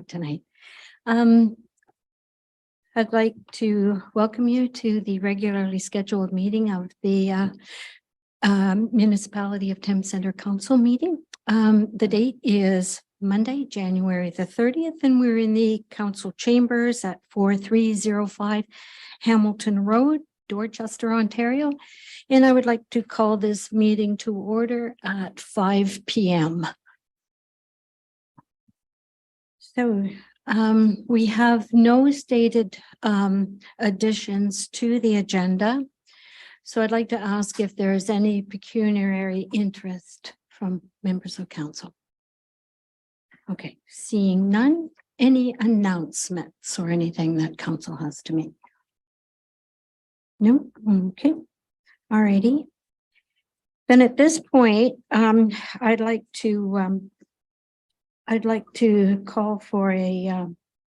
tonight. I'd like to welcome you to the regularly scheduled meeting of the Municipality of Thames Center Council meeting. The date is Monday, January the 30th, and we're in the council chambers at 4305 Hamilton Road, Dorchester, Ontario. And I would like to call this meeting to order at 5 p.m. So we have no stated additions to the agenda. So I'd like to ask if there is any pecuniary interest from members of council. Okay, seeing none, any announcements or anything that council has to make? No, okay, all righty. Then at this point, I'd like to call for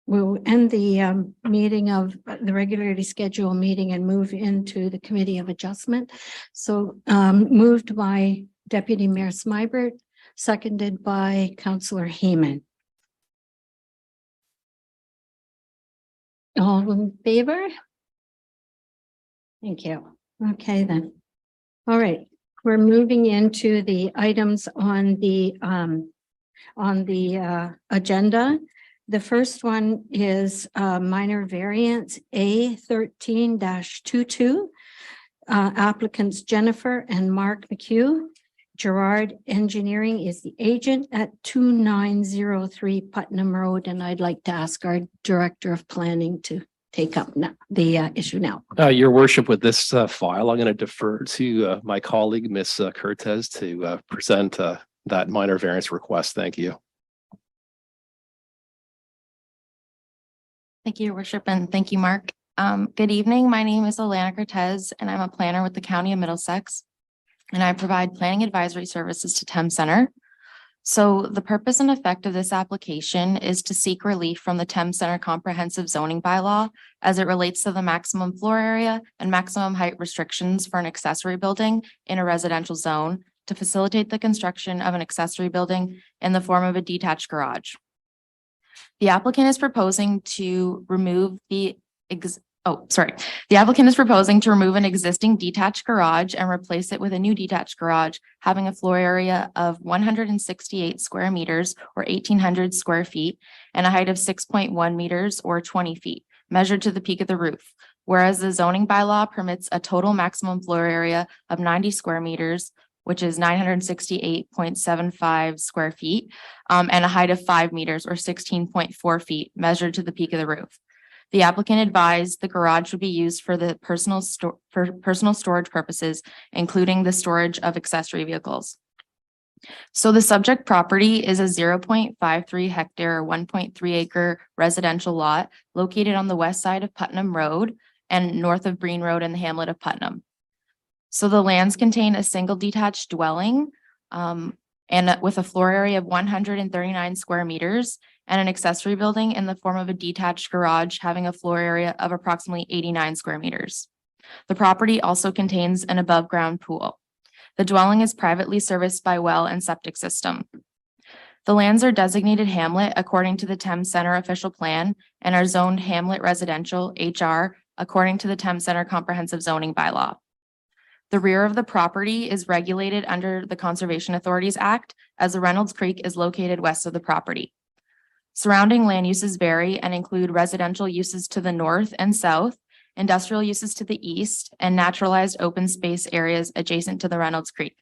we'll end the meeting of the regularly scheduled meeting and move into the Committee of Adjustment. So moved by Deputy Mayor Smybert, seconded by Councillor Heyman. All in favor? Thank you. Okay, then. All right, we're moving into the items on the agenda. The first one is minor variance A13-22. Applicants Jennifer and Mark McHugh. Gerard Engineering is the agent at 2903 Putnam Road, and I'd like to ask our Director of Planning to take up the issue now. Your Worship, with this file, I'm going to defer to my colleague, Ms. Cortez, to present that minor variance request. Thank you. Thank you, Your Worship, and thank you, Mark. Good evening. My name is Alana Cortez, and I'm a planner with the County of Middlesex, and I provide planning advisory services to Thames Center. So the purpose and effect of this application is to seek relief from the Thames Center Comprehensive Zoning Bylaw as it relates to the maximum floor area and maximum height restrictions for an accessory building in a residential zone to facilitate the construction of an accessory building in the form of a detached garage. The applicant is proposing to remove an existing detached garage and replace it with a new detached garage having a floor area of 168 square meters or 1,800 square feet and a height of 6.1 meters or 20 feet measured to the peak of the roof. Whereas the zoning bylaw permits a total maximum floor area of 90 square meters, which is 968.75 square feet, and a height of 5 meters or 16.4 feet measured to the peak of the roof. The applicant advised the garage would be used for the personal storage purposes, including the storage of accessory vehicles. So the subject property is a 0.53 hectare or 1.3 acre residential lot located on the west side of Putnam Road and north of Breen Road in the hamlet of Putnam. So the lands contain a single detached dwelling and with a floor area of 139 square meters and an accessory building in the form of a detached garage having a floor area of approximately 89 square meters. The property also contains an above ground pool. The dwelling is privately serviced by well and septic system. The lands are designated hamlet according to the Thames Center official plan and are zoned hamlet residential HR according to the Thames Center Comprehensive Zoning Bylaw. The rear of the property is regulated under the Conservation Authorities Act as the Reynolds Creek is located west of the property. Surrounding land uses vary and include residential uses to the north and south, industrial uses to the east, and naturalized open space areas adjacent to the Reynolds Creek.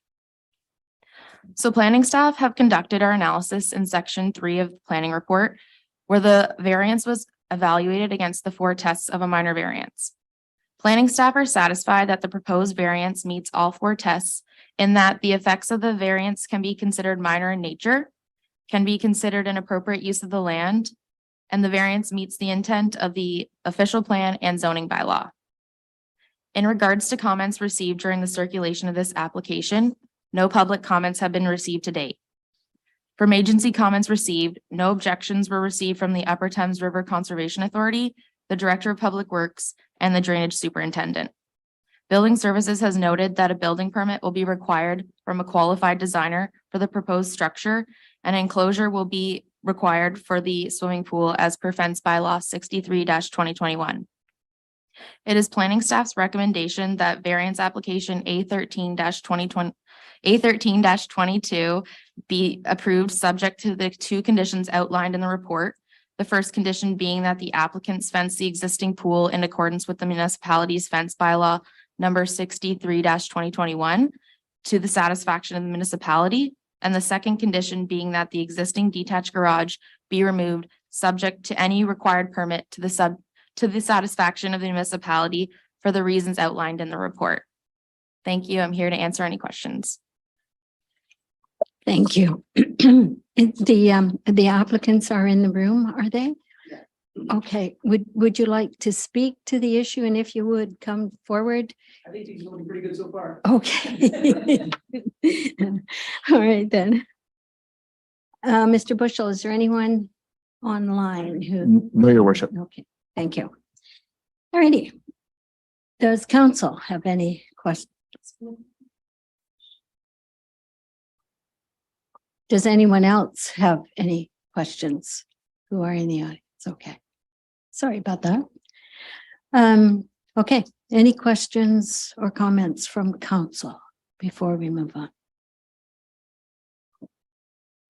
So planning staff have conducted our analysis in section 3 of the planning report, where the variance was evaluated against the 4 tests of a minor variance. Planning staff are satisfied that the proposed variance meets all 4 tests in that the effects of the variance can be considered minor in nature, can be considered an appropriate use of the land, and the variance meets the intent of the official plan and zoning bylaw. In regards to comments received during the circulation of this application, no public comments have been received to date. From agency comments received, no objections were received from the Upper Thames River Conservation Authority, the Director of Public Works, and the Drainage Superintendent. Building Services has noted that a building permit will be required from a qualified designer for the proposed structure, and enclosure will required for the swimming pool as per fence bylaw 63-2021. It is planning staff's recommendation that variance application A13-22 be approved subject to the two conditions outlined in the report. The first condition being that the applicants fence the existing pool in accordance with the municipality's fence bylaw number 63-2021 to the satisfaction of the municipality. And the second condition being that the existing detached garage be removed subject to any required permit to the satisfaction of the municipality for the reasons outlined in the report. Thank you. I'm here to answer any questions. Thank you. The applicants are in the room, are they? Okay, would you like to speak to the issue? And if you would, come forward. I think he's looking pretty good so far. Okay. All right, then. Mr. Bushel, is there anyone online who? No, your worship. Okay, thank you. All righty. Does council have any questions? Does anyone else have any questions who are in the audience? Okay. Sorry about that. Okay, any questions or comments from council before we move on?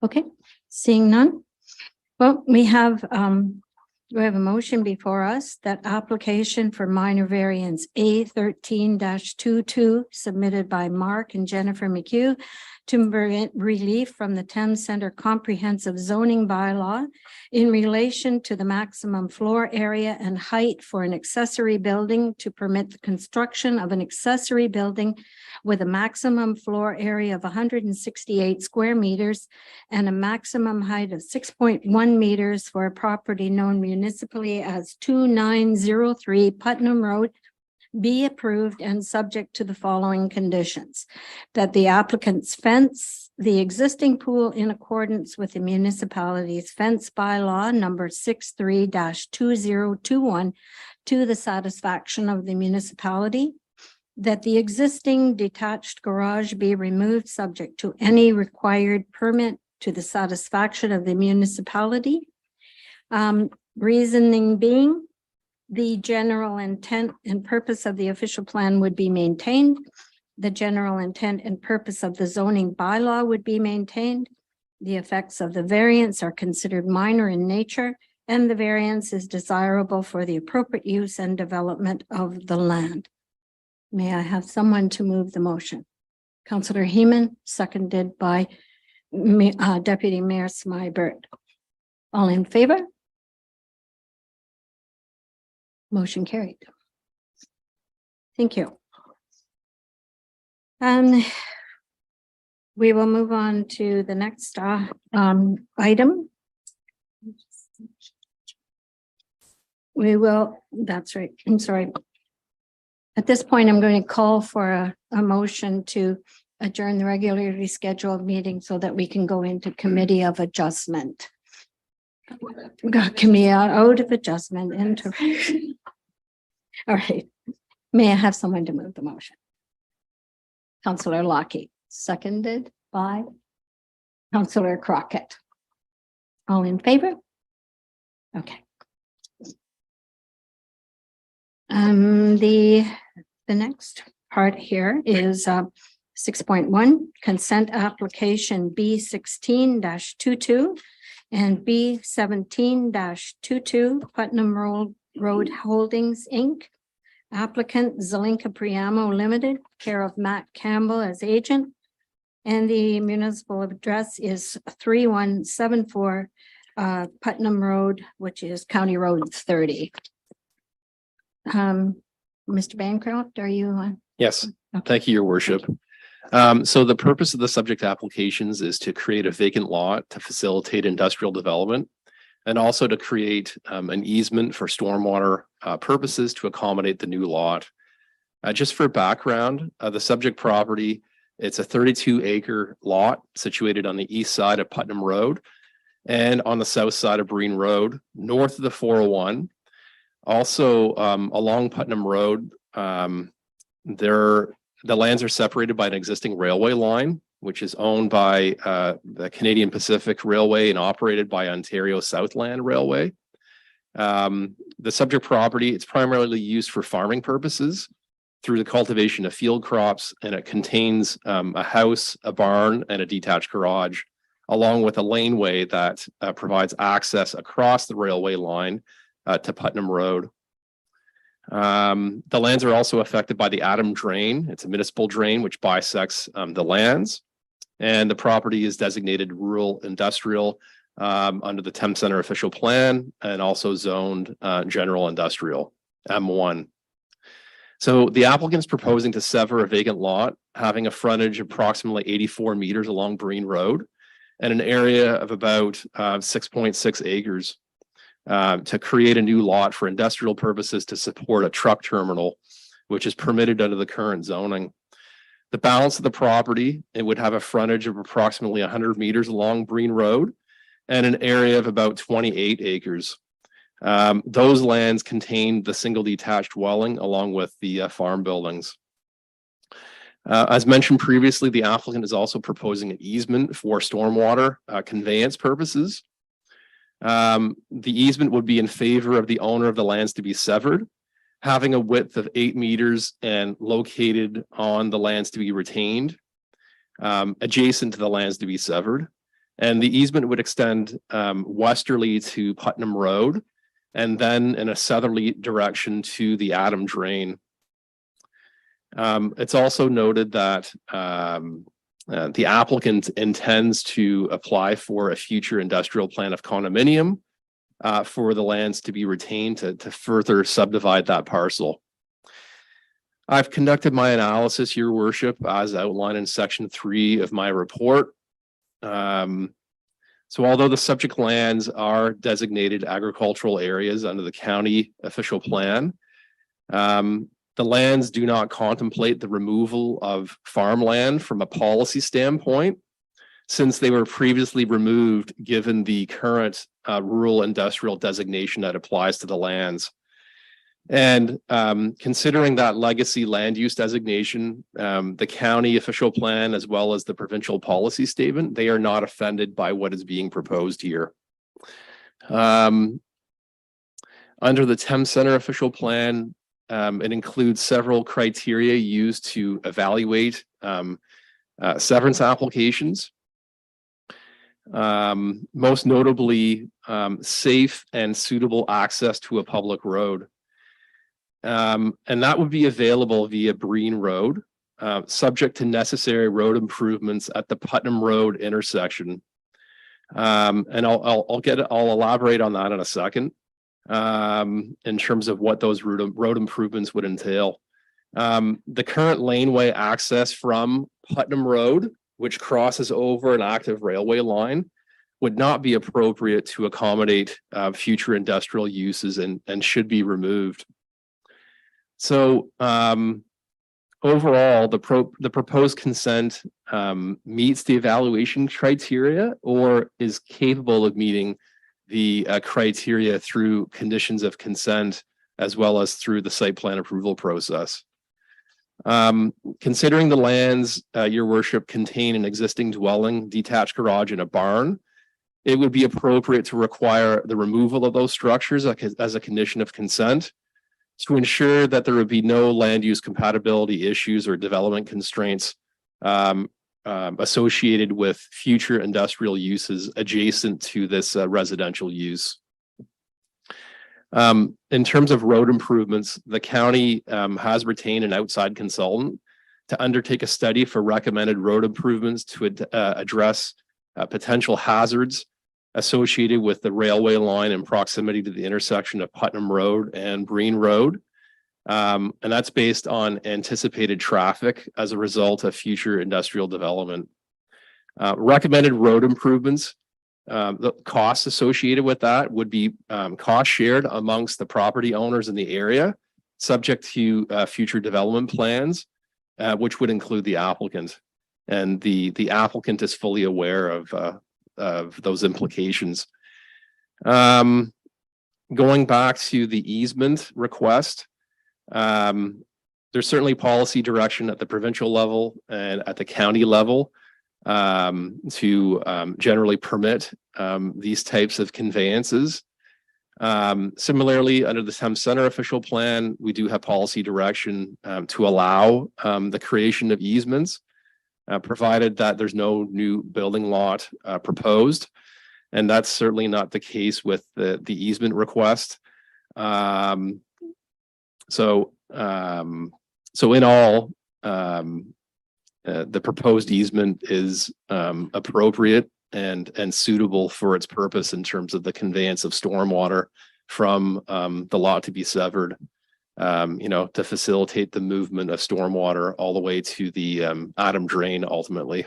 Okay, seeing none. Well, we have a motion before us that application for minor variance A13-22 submitted by Mark and Jennifer McHugh to grant relief from the Thames Center Comprehensive Zoning Bylaw in relation to the maximum floor area and height for an accessory building to permit the construction of an accessory building with a maximum floor area of 168 square meters and a maximum height of 6.1 meters for a property known municipally as 2903 Putnam Road be approved and subject to the following conditions: that the applicants fence the existing pool in accordance with the municipality's fence bylaw number 63-2021 to the satisfaction of the municipality, that the existing detached garage be removed subject to any required permit to the satisfaction of the municipality. Reasoning being, the general intent and purpose of the official plan would be maintained. The general intent and purpose of the zoning bylaw would be maintained. The effects of the variance are considered minor in nature, and the variance is desirable for the appropriate use and development of the land. May I have someone to move the motion? Councillor Heeman, seconded by Deputy Mayor Smybert. All in favor? Motion carried. Thank you. We will move on to the next item. That's right, I'm sorry. At this point, I'm going to call for a motion to adjourn the regularly scheduled meeting so that we can go into committee of adjustment. Committee out of adjustment into. All right. May I have someone to move the motion? Councillor Lockie, seconded by Councillor Crockett. All in favor? Okay. The next part here is 6.1 consent application B16-22 and B17-22 Putnam Road Holdings Inc. Applicant Zelinka Priamo Limited, care of Matt Campbell as agent. And the municipal address is 3174 Putnam Road, which is County Road 30. Mr. Bancroft, are you on? Yes, Okay. thank you, your worship. So the purpose of the subject applications is to create a vacant lot to facilitate industrial development and also to create an easement for stormwater purposes to accommodate the new lot. Just for background, the subject property, it's a 32-acre lot situated on the east side of Putnam Road and on the south side of Breen Road, north of the 401. Also, along Putnam Road, the lands are separated by an existing railway line which is owned by the Canadian Pacific Railway and operated by Ontario Southland Railway. The subject property, it's primarily used for farming purposes through the cultivation of field crops, and it contains a house, a barn, and a detached garage, along with a laneway that provides access across the railway line to Putnam Road. The lands are also affected by the Adam Drain. It's a municipal drain which bisects the lands, and the property is designated rural industrial under the Thames Center official plan, and also zoned general industrial M1. So the applicant is proposing to sever a vacant lot having a frontage approximately 84 meters along Breen Road and an area of about 6.6 acres to create a new lot for industrial purposes to support a truck terminal, which is permitted under the current zoning. The balance of the property, it would have a frontage of approximately 100 meters along Breen Road and an area of about 28 acres. Those lands contain the single detached dwelling along with the farm buildings. As mentioned previously, the applicant is also proposing an easement for stormwater conveyance purposes. The easement would be in favor of the owner of the lands to be severed, having a width of 8 meters and located on the lands to be retained, adjacent to the lands to be severed. And the easement would extend westerly to Putnam Road, and then in a southerly direction to the Adam Drain. It's also noted that the applicant intends to apply for a future industrial plan of condominium for the lands to be retained to further subdivide that parcel. I've conducted my analysis, Your Worship, as outlined in section 3 of my report. So although the subject lands are designated agricultural areas under the county official plan, the lands do not contemplate the removal of farmland from a policy standpoint, since they were previously removed given the current rural industrial designation that applies to the lands. And considering that legacy land use designation, the county official plan, as well as the provincial policy statement, they are not offended by what is being proposed here. Under the Thames Center official plan, it includes several criteria used to evaluate severance applications. Most notably, safe and suitable access to a public road. And that would be available via Breen Road, subject to necessary road improvements at the Putnam Road intersection. And I'll elaborate on that in a second, in terms of what those road improvements would entail. The current laneway access from Putnam Road, which crosses over an active railway line, would not be appropriate to accommodate future industrial uses and should be removed. So overall, the proposed consent meets the evaluation criteria or is capable of meeting the criteria through conditions of consent, as well as through the site plan approval process. Considering the lands, Your Worship, contain an existing dwelling, detached garage, and a barn, it would be appropriate to require the removal of those structures as a condition of consent to ensure that there would be no land use compatibility issues or development constraints associated with future industrial uses adjacent to this residential use. In terms of road improvements, the county has retained an outside consultant to undertake a study for recommended road improvements to address potential hazards associated with the railway line in proximity to the intersection of Putnam Road and Breen Road. And that's based on anticipated traffic as a result of future industrial development. Recommended road improvements, the costs associated with that would be cost shared amongst the property owners in the area, subject to future development plans, which would include the applicant. And the applicant is fully aware of those implications. Going back to the easement request, there's certainly policy direction at the provincial level and at the county level to generally permit these types of conveyances. Similarly, under the Thames Center official plan, we do have policy direction to allow the creation of easements, provided that there's no new building lot proposed. And that's certainly not the case with the easement request. So in all, the proposed easement is appropriate and suitable for its purpose in terms of the conveyance of stormwater from the lot to be severed, to facilitate the movement of stormwater all the way to the Adam drain ultimately.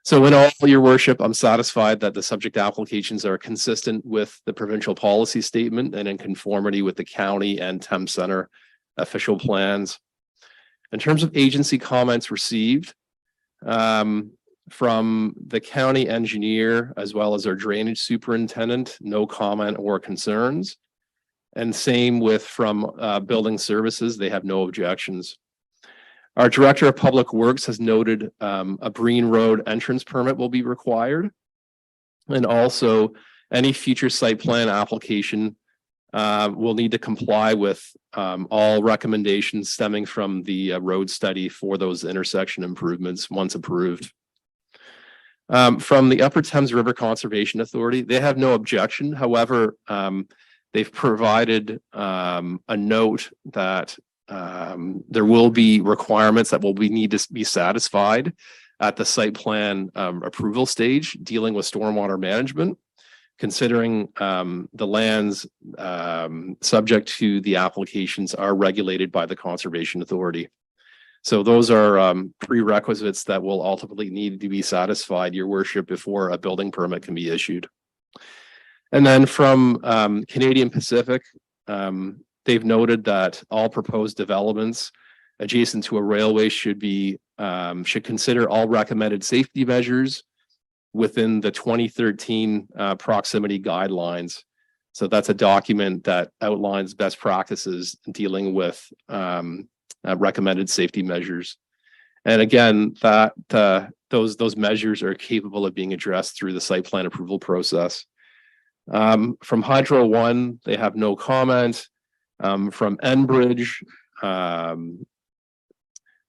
So in all, your worship, I'm satisfied that the subject applications are consistent with the provincial policy statement and in conformity with the county and Thames Center official plans. In terms of agency comments received from the county engineer, as well as our drainage superintendent, no comment or concerns. And same with from building services, they have no objections. Our Director of Public Works has noted a Breen Road entrance permit will be required. And also any future site plan application will need to comply with all recommendations stemming from the road study for those intersection improvements once approved. From the Upper Thames River Conservation Authority, they have no objection. However, they've provided a note that there will be requirements that will need to be satisfied at the site plan approval stage dealing with stormwater management, considering the lands subject to the applications are regulated by the Conservation Authority. So those are prerequisites that will ultimately need to be satisfied, your worship, before a building permit can be issued. And then from Canadian Pacific, they've noted that all proposed developments adjacent to a railway should consider all recommended safety measures within the 2013 proximity guidelines. So that's a document that outlines best practices dealing with recommended safety measures. And again, that those measures are capable of being addressed through the site plan approval process. From Hydro One, they have no comment. From Enbridge,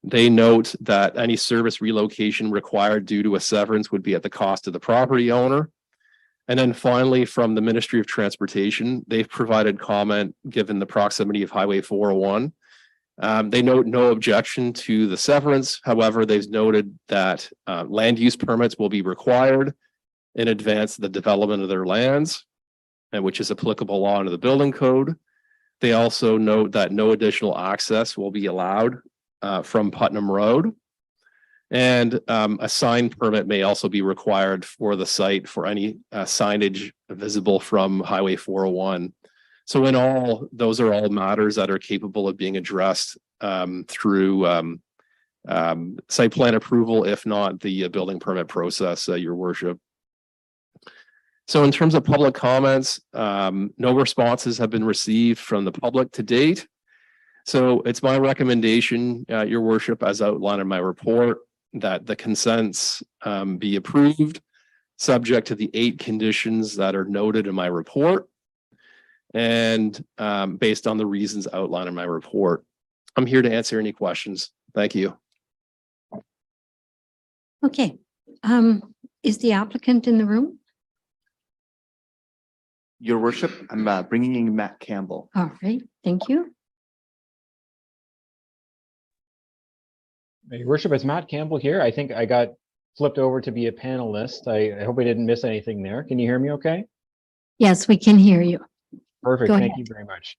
they note that any service relocation required due to a severance would be at the cost of the property owner. And then finally, from the Ministry of Transportation, they've provided comment given the proximity of Highway 401. They note no objection to the severance. However, they've noted that land use permits will be required in advance of the development of their lands, and which is applicable law under the building code. They also note that no additional access will be allowed from Putnam Road. And a sign permit may also be required for the site for any signage visible from Highway 401. So in all, those are all matters that are capable of being addressed through site plan approval, if not the building permit process, your worship. So in terms of public comments, no responses have been received from the public to date. So it's my recommendation, your worship, as outlined in my report, that the consents be approved, subject to the 8 conditions that are noted in my report, and based on the reasons outlined in my report. I'm here to answer any questions. Thank you. Okay. Is the applicant in the room? Your worship, I'm bringing in Matt Campbell. All right, thank you. Your worship, it's Matt Campbell here. I think I got flipped over to be a panelist. I hope I didn't miss anything there. Can you hear me okay? Yes, we can hear you. Perfect. Go Thank ahead. you very much.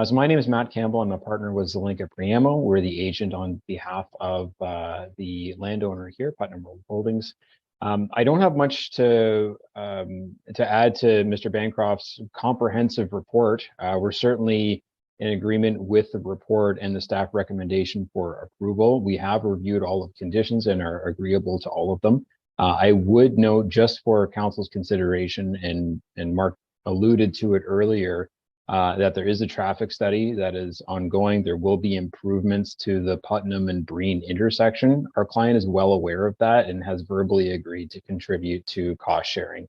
So my name is Matt Campbell. I'm a partner with Zelenka Priamo. We're the agent on behalf of the landowner here, Putnam Road Holdings. I don't have much to add to Mr. Bancroft's comprehensive report. We're certainly in agreement with the report and the staff recommendation for approval. We have reviewed all of the conditions and are agreeable to all of them. I would note, just for council's consideration, and Mark alluded to it earlier, that there is a traffic study that is ongoing. There will be improvements to the Putnam and Breen intersection. Our client is well aware of that and has verbally agreed to contribute to cost sharing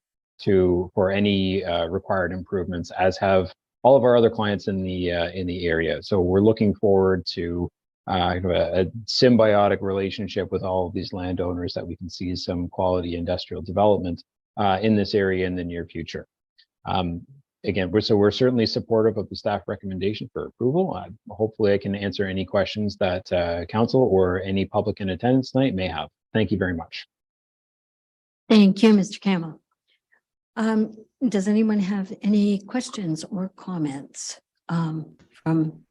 for any required improvements, as have all of our other clients in the area. So we're looking forward to a symbiotic relationship with all of these landowners, that we can see some quality industrial development in this area in the near future. Again, we're certainly supportive of the staff recommendation for approval. Hopefully I can answer any questions that council or any public in attendance tonight may have. Thank you very much. Thank you, Mr. Campbell. Does anyone have any questions or comments from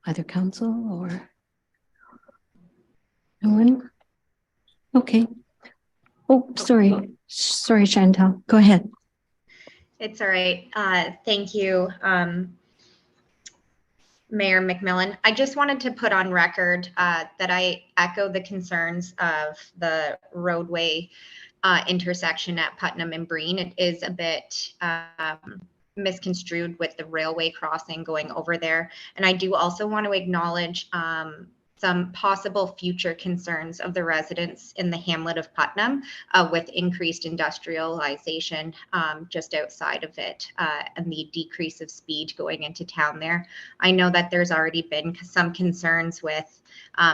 either council or no one? Okay. Oh, sorry, Chantal, go ahead. It's all right. Thank you, Mayor McMillan. I just wanted to put on record that I echo the concerns of the roadway intersection at Putnam and Breen. It is a bit misconstrued with the railway crossing going over there. And I do also want to acknowledge some possible future concerns of the residents in the hamlet of Putnam with increased industrialization just outside of it and the decrease of speed going into town there. I know that there's already been some concerns with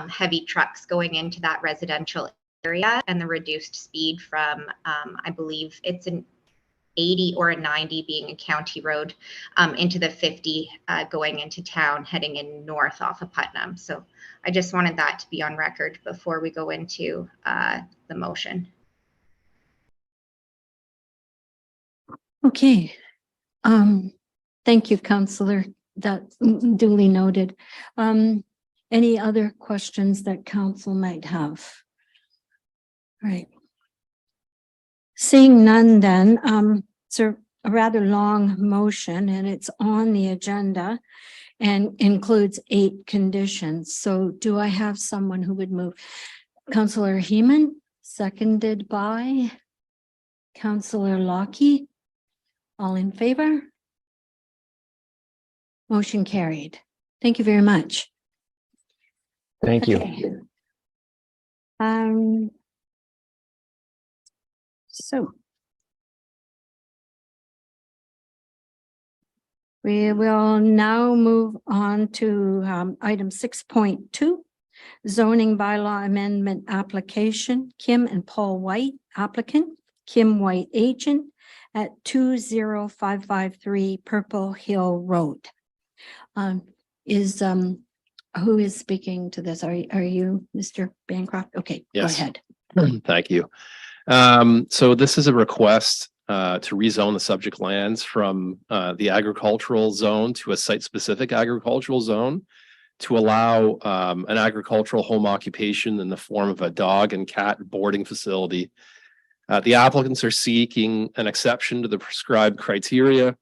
heavy trucks going into that residential area and the reduced speed from, I believe it's an 80 or a 90 being a county road into the 50 going into town heading in north off of Putnam. So I just wanted that to be on record before we go into the motion. Okay. Thank you, Councillor. That's duly noted. Any other questions that council might have? All right. Seeing none then, it's a rather long motion and it's on the agenda and includes 8 conditions. So do I have someone who would move? Councillor Heeman, seconded by Councillor Lockie. All in favor? Motion carried. Thank you very much. Thank you. Okay. So we will now move on to item 6.2, zoning bylaw amendment application. Kim and Paul White applicant, Kim White agent at 20553 Purple Hill Road. Who is speaking to this? Are you Mr. Bancroft? Okay, Yes. Go ahead. Thank you. So this is a request to rezone the subject lands from the agricultural zone to a site-specific agricultural zone to allow an agricultural home occupation in the form of a dog and cat boarding facility. The applicants are seeking an exception to the prescribed criteria,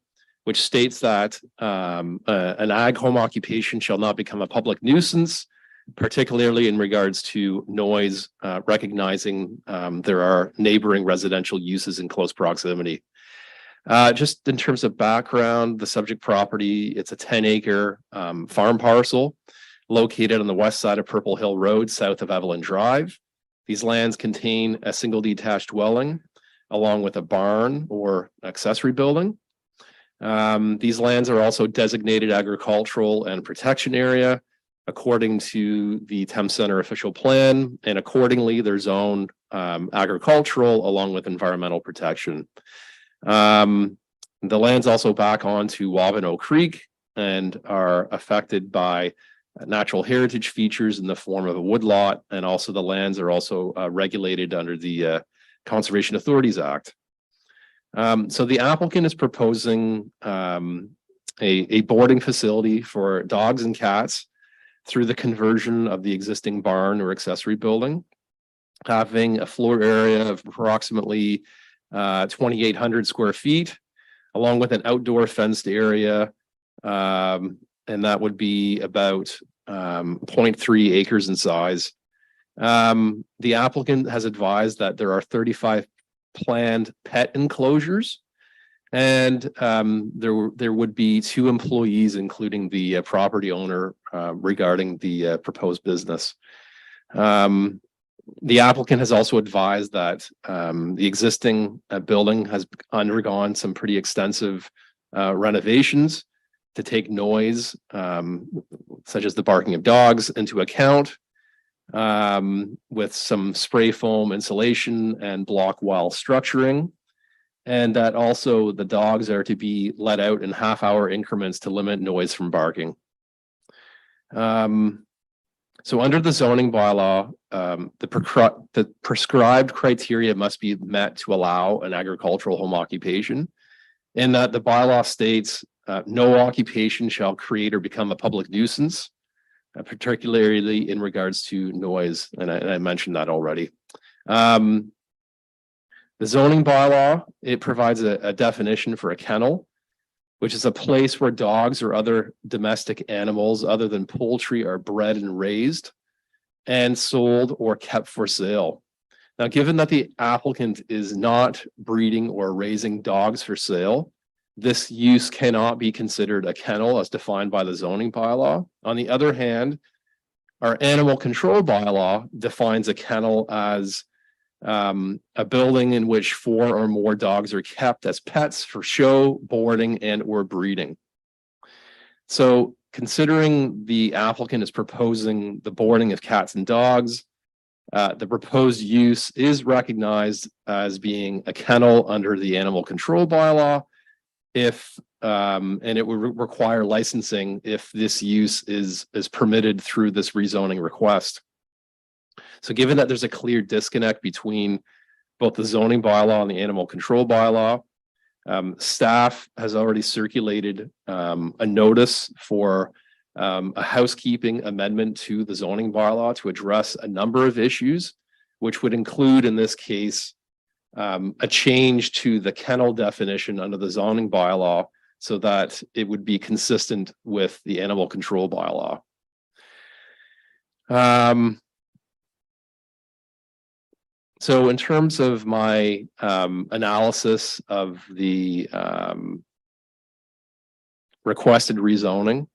which states that an ag home occupation shall not become a public nuisance, particularly in regards to noise, recognizing there are neighboring residential uses in close proximity. Just in terms of background, the subject property, it's a 10-acre farm parcel located on the west side of Purple Hill Road, south of Evelyn Drive. These lands contain a single detached dwelling, along with a barn or accessory building. These lands are also designated agricultural and protection area according to the Thames Center official plan, and accordingly they're zoned agricultural along with environmental protection. The lands also back onto Wabano Creek and are affected by natural heritage features in the form of a woodlot, and also the lands are also regulated under the Conservation Authorities Act. So the applicant is proposing a boarding facility for dogs and cats through the conversion of the existing barn or accessory building, having a floor area of approximately 2,800 square feet, along with an outdoor fenced area, and that would be about 0.3 acres in size. The applicant has advised that there are 35 planned pet enclosures And there would be 2 employees, including the property owner, regarding the proposed business. The applicant has also advised that the existing building has undergone some pretty extensive renovations to take noise, such as the barking of dogs, into account, with some spray foam insulation and block wall structuring. And that also the dogs are to be let out in half-hour increments to limit noise from barking. So under the zoning bylaw, the prescribed criteria must be met to allow an agricultural home occupation, in that the bylaw states no occupation shall create or become a public nuisance, particularly in regards to noise, and I mentioned that already. The zoning bylaw, it provides a definition for a kennel, which is a place where dogs or other domestic animals other than poultry are bred and raised and sold or kept for sale. Now, given that the applicant is not breeding or raising dogs for sale, this use cannot be considered a kennel as defined by the zoning bylaw. On the other hand, our animal control bylaw defines a kennel as a building in which 4 or more dogs are kept as pets for show, boarding, and or breeding. So considering the applicant is proposing the boarding of cats and dogs, the proposed use is recognized as being a kennel under the animal control bylaw, and it would require licensing if this use is permitted through this rezoning request. So given that there's a clear disconnect between both the zoning bylaw and the animal control bylaw, staff has already circulated a notice for a housekeeping amendment to the zoning bylaw to address a number of issues, which would include, in this case, a change to the kennel definition under the zoning bylaw so that it would be consistent with the animal control bylaw. So in terms of my analysis of the requested rezoning,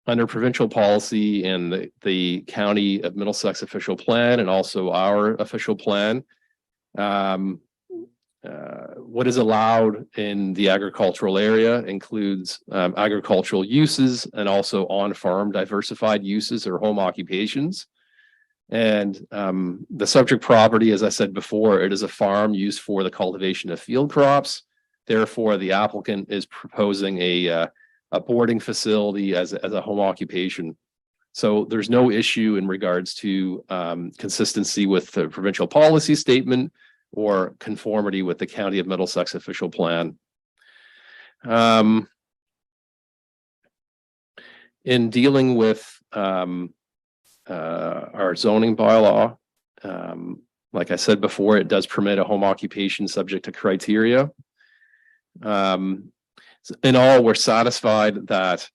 under provincial policy and the County of Middlesex official plan and also our official plan, what is allowed in the agricultural area includes agricultural uses and also on-farm diversified uses or home occupations. And the subject property, as I said before, it is a farm used for the cultivation of field crops. Therefore, the applicant is proposing a boarding facility as a home occupation. So there's no issue in regards to consistency with the provincial policy statement or conformity with the County of Middlesex official plan. In dealing with our zoning bylaw, like I said before, it does permit a home occupation subject to criteria. In all, we're satisfied that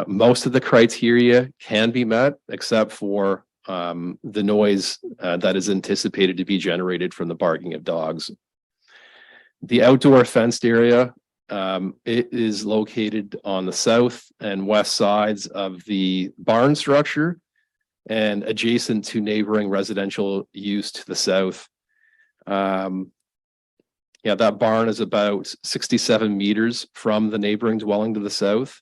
most of the criteria can be met, except for the noise that is anticipated to be generated from the barking of dogs. The outdoor fenced area, it is located on the south and west sides of the barn structure and adjacent to neighboring residential use to the south. Yeah, that barn is about 67 meters from the neighboring dwelling to the south,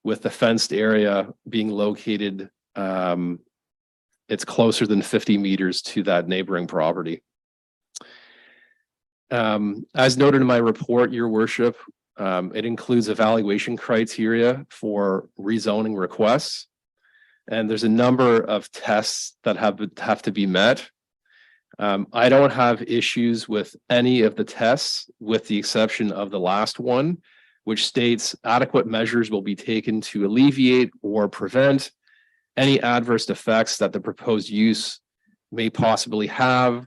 with the fenced area being located, it's closer than 50 meters to that neighboring property. As noted in my report, Your Worship, it includes evaluation criteria for rezoning requests, and there's a number of tests that have to be met. I don't have issues with any of the tests, with the exception of the last one, which states adequate measures will be taken to alleviate or prevent any adverse effects that the proposed use may possibly have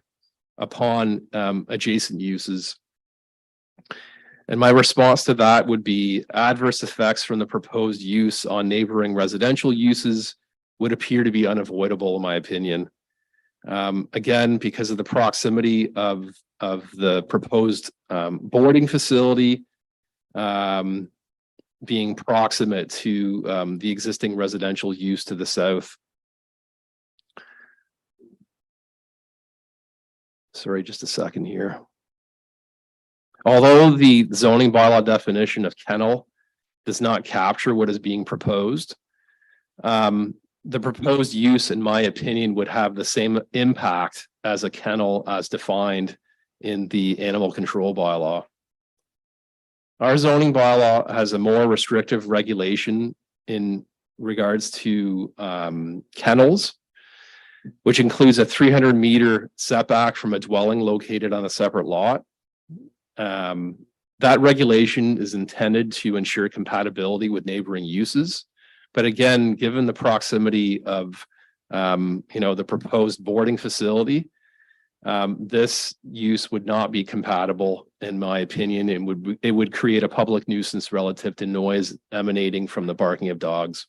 upon adjacent uses. And my response to that would be adverse effects from the proposed use on neighboring residential uses would appear to be unavoidable, in my opinion. Again, because of the proximity of the proposed boarding facility being proximate to the existing residential use to the south. Sorry, just a second here. Although the zoning bylaw definition of kennel does not capture what is being proposed, the proposed use, in my opinion, would have the same impact as a kennel as defined in the animal control bylaw. Our zoning bylaw has a more restrictive regulation in regards to kennels, which includes a 300-meter setback from a dwelling located on a separate lot. That regulation is intended to ensure compatibility with neighboring uses. But again, given the proximity of the proposed boarding facility, this use would not be compatible, in my opinion, and it would create a public nuisance relative to noise emanating from the barking of dogs.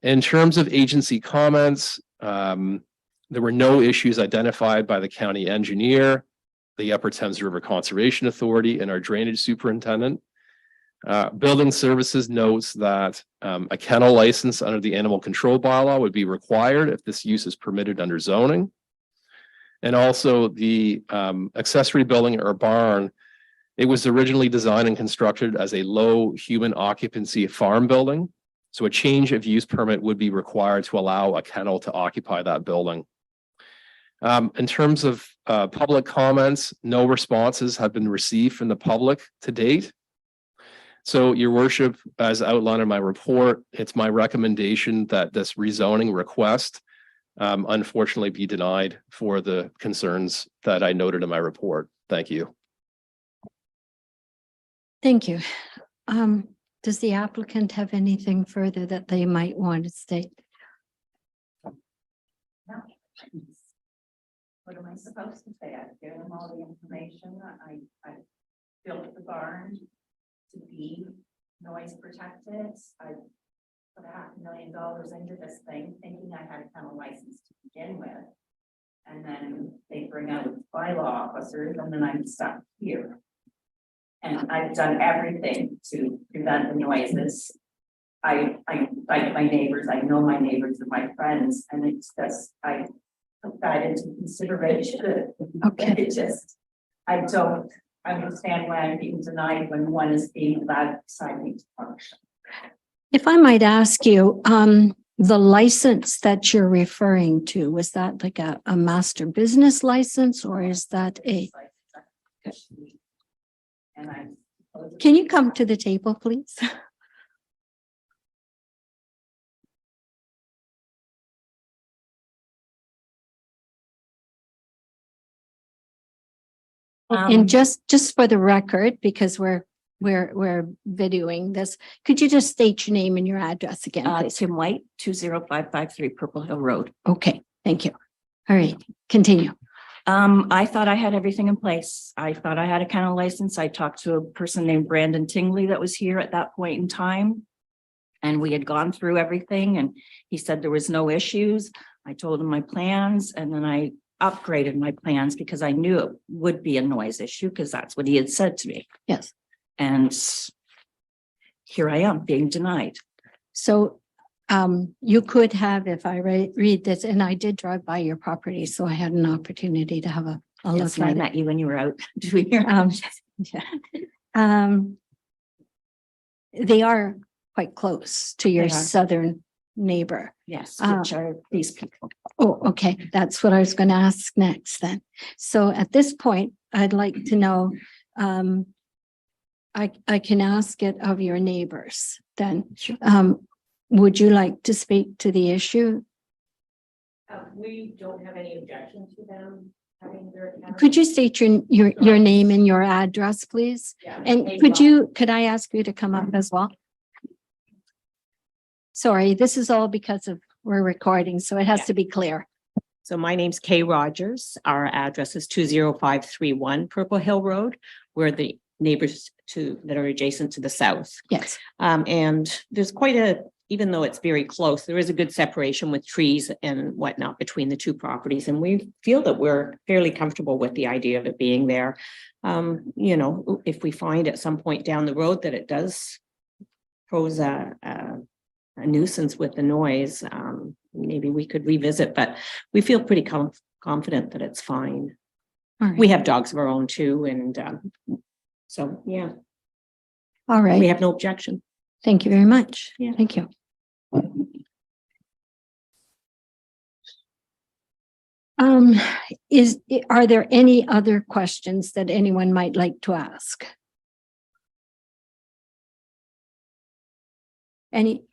In terms of agency comments, there were no issues identified by the county engineer, the Upper Thames River Conservation Authority, and our drainage superintendent. Building Services notes that a kennel license under the animal control bylaw would be required if this use is permitted under zoning. And also the accessory building or barn, it was originally designed and constructed as a low human occupancy farm building. So a change of use permit would be required to allow a kennel to occupy that building. In terms of public comments, no responses have been received from the public to date. So, Your Worship, as outlined in my report, it's my recommendation that this rezoning request unfortunately be denied for the concerns that I noted in my report. Thank you. Thank you. Does the applicant have anything further that they might want to state? What am I supposed to say? I've given them all the information. I built the barn to be noise protected. I put $500,000 into this thing, thinking I had a kennel license to begin with. And then they bring out bylaw officers, and then I'm stuck here. And I've done everything to prevent the noises. I like my neighbors. I know my neighbors are my friends, and it's just I took that into consideration. Okay. I don't understand why I'm being denied when one is being allowed beside me to function. If I might ask you, the license that you're referring to, was that like a master business license, or is that a? And I. Can you come to the table, please? And just for the record, because we're videoing this, could you just state your name and your address again, please? Tim White, 20553 Purple Hill Road. Okay, thank you. All right, continue. I thought I had everything in place. I thought I had a kennel license. I talked to a person named Brandon Tingley that was here at that point in time. And we had gone through everything, and he said there was no issues. I told him my plans, and then I upgraded my plans because I knew it would be a noise issue, because that's what he had said to me. Yes. And here I am being denied. So you could have, if I read this, and I did drive by your property, so I had an opportunity to have a Yes, look and I at it. met you when you were out doing your. Yeah. They are quite close to your They are. southern neighbor. Yes, which are these people. Oh, okay. That's what I was going to ask next then. So at this point, I'd like to know, I can ask it of your neighbors then. Sure. Would you like to speak to the issue? We don't have any objection to them having their. Could you state your name and your address, please? Yeah. And could I ask you to come up as well? Sorry, this is all because we're recording, so it has to be clear. So my name's Kay Rogers. Our address is 20531 Purple Hill Road. We're the neighbors that are adjacent to the south. Yes. And there's quite a even though it's very close, there is a good separation with trees and whatnot between the two properties. And we feel that we're fairly comfortable with the idea of it being there. You know, if we find at some point down the road that it does pose a nuisance with the noise, maybe we could revisit, but we feel pretty confident that it's fine. All right. We have dogs of our own too, and so, yeah, All we right. have no objection. Thank you very much. Yeah. Thank you. Are there any other questions that anyone might like to ask? Any?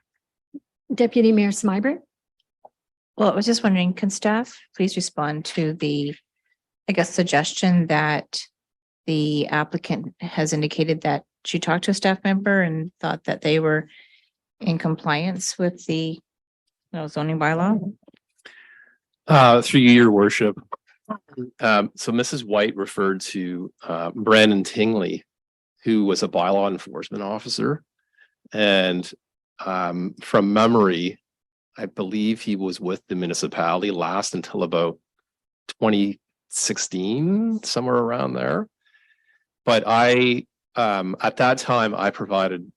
Deputy Mayor Smyber? Well, I was just wondering, can staff please respond to the, I guess, suggestion that the applicant has indicated that she talked to a staff member and thought that they were in compliance with the zoning bylaw? Through you, your worship. So Mrs. White referred to Brandon Tingley, who was a bylaw enforcement officer. And from memory, I believe he was with the municipality last until about 2016, somewhere around there. But at that time, I provided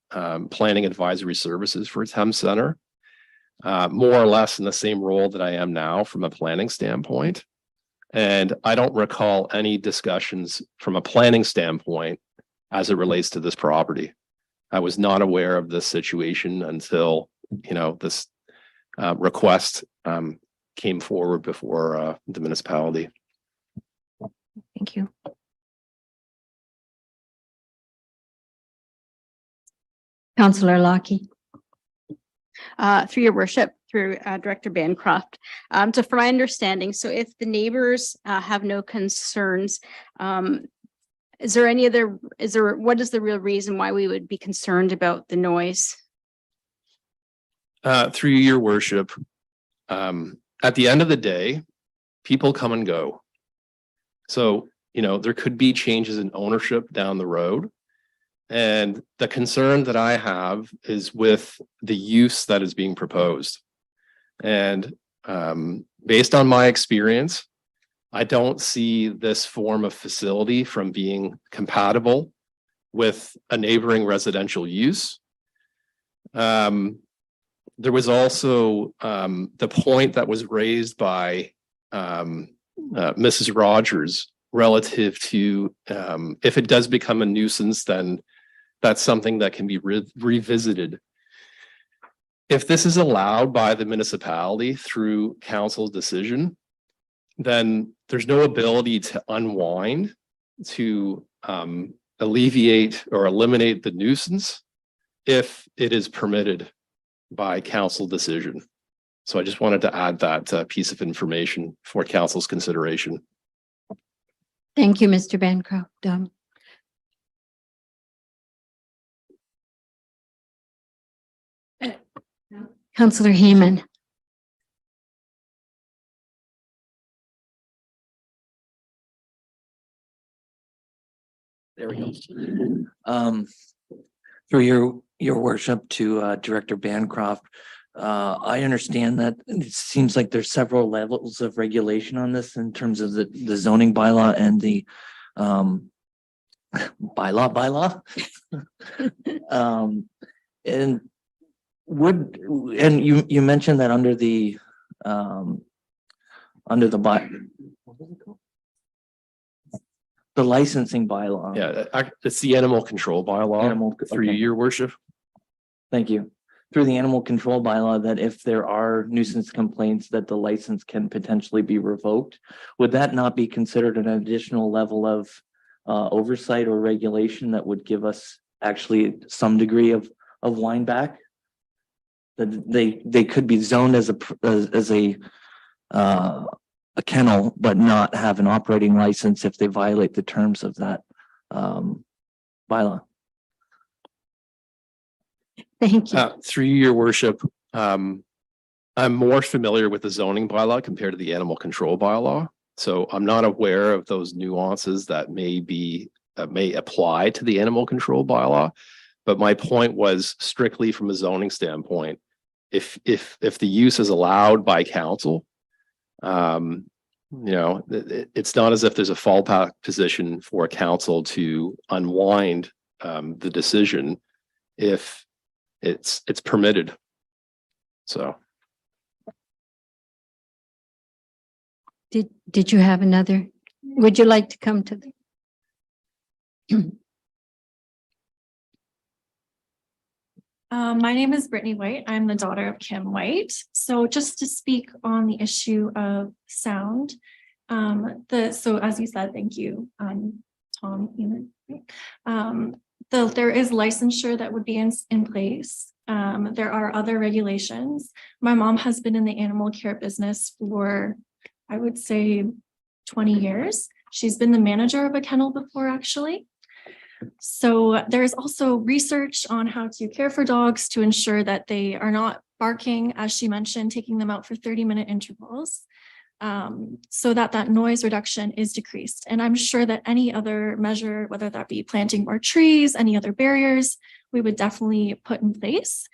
planning advisory services for Thames Center, more or less in the same role that I am now from a planning standpoint. And I don't recall any discussions from a planning standpoint as it relates to this property. I was not aware of this situation until, you know, this request came forward before the municipality. Thank you. Councillor Lockie. Through your worship, through Director Bancroft. So from my understanding, so if the neighbors have no concerns, is there any other, what is the real reason why we would be concerned about the noise? Through your worship, at the end of the day, people come and go. So, you know, there could be changes in ownership down the road. And the concern that I have is with the use that is being proposed. And based on my experience, I don't see this form of facility from being compatible with a neighboring residential use. There was also the point that was raised by Mrs. Rogers relative to if it does become a nuisance, then that's something that can be revisited. If this is allowed by the municipality through council's decision, then there's no ability to unwind to alleviate or eliminate the nuisance if it is permitted by council decision. So I just wanted to add that piece of information for council's consideration. Thank you, Mr. Bancroft. Councillor Heyman. There we go. Through your worship to Director Bancroft, I understand that it seems like there's several levels of regulation on this in terms of the zoning bylaw and the bylaw. And you mentioned that under the the licensing bylaw. Yeah, it's the animal control bylaw through okay. your worship. Thank you. Through the animal control bylaw, that if there are nuisance complaints, that the license can potentially be revoked. Would that not be considered an additional level of oversight or regulation that would give us actually some degree of wind back? That they could be zoned as a kennel, but not have an operating license if they violate the terms of that bylaw. Thank you. Through your worship, I'm more familiar with the zoning bylaw compared to the animal control bylaw. So I'm not aware of those nuances that may apply to the animal control bylaw. But my point was strictly from a zoning standpoint. if the use is allowed by council, it's not as if there's a fallback position for council to unwind the decision if it's permitted. So. Did you have another? Would you like to come to the? My name is Brittany White. I'm the daughter of Kim White. So just to speak on the issue of sound, so as you said, thank you, Tom. There is licensure that would be in place. There are other regulations. My mom has been in the animal care business for, I would say, 20 years. She's been the manager of a kennel before, actually. So there's also research on how to care for dogs to ensure that they are not barking, as she mentioned, taking them out for 30-minute intervals, so that noise reduction is decreased. And I'm sure that any other measure, whether that be planting more trees, any other barriers, we would definitely put in place.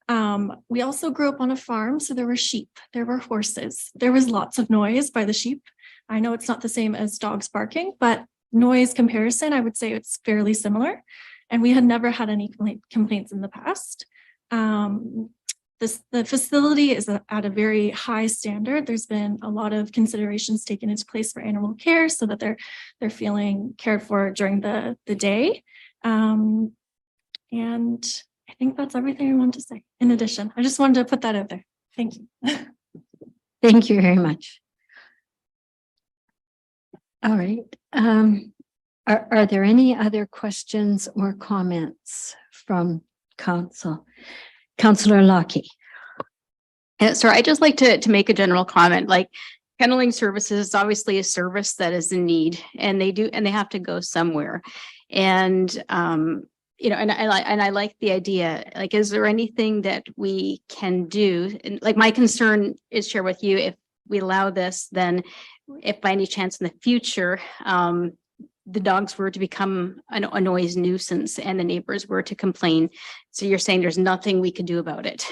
We also grew up on a farm, so there were sheep, there were horses, there was lots of noise by the sheep. I know it's not the same as dogs barking, but noise comparison, I would say it's fairly similar. And we had never had any complaints in the past. The facility is at a very high standard. There's been a lot of considerations taken into place for animal care so that they're feeling cared for during the day. And I think that's everything I wanted to say. In addition, I just wanted to put that out there. Thank you. Thank you very much. All right. Are there any other questions or comments from council? Councillor Lockie. Sorry, I'd just like to make a general comment. Like, kenneling services is obviously a service that is in need, and they have to go somewhere. And and I like the idea. Like, is there anything that we can do? And like, my concern is share with you, if we allow this, then if by any chance in the future, the dogs were to become a noise nuisance and the neighbors were to complain. So you're saying there's nothing we could do about it.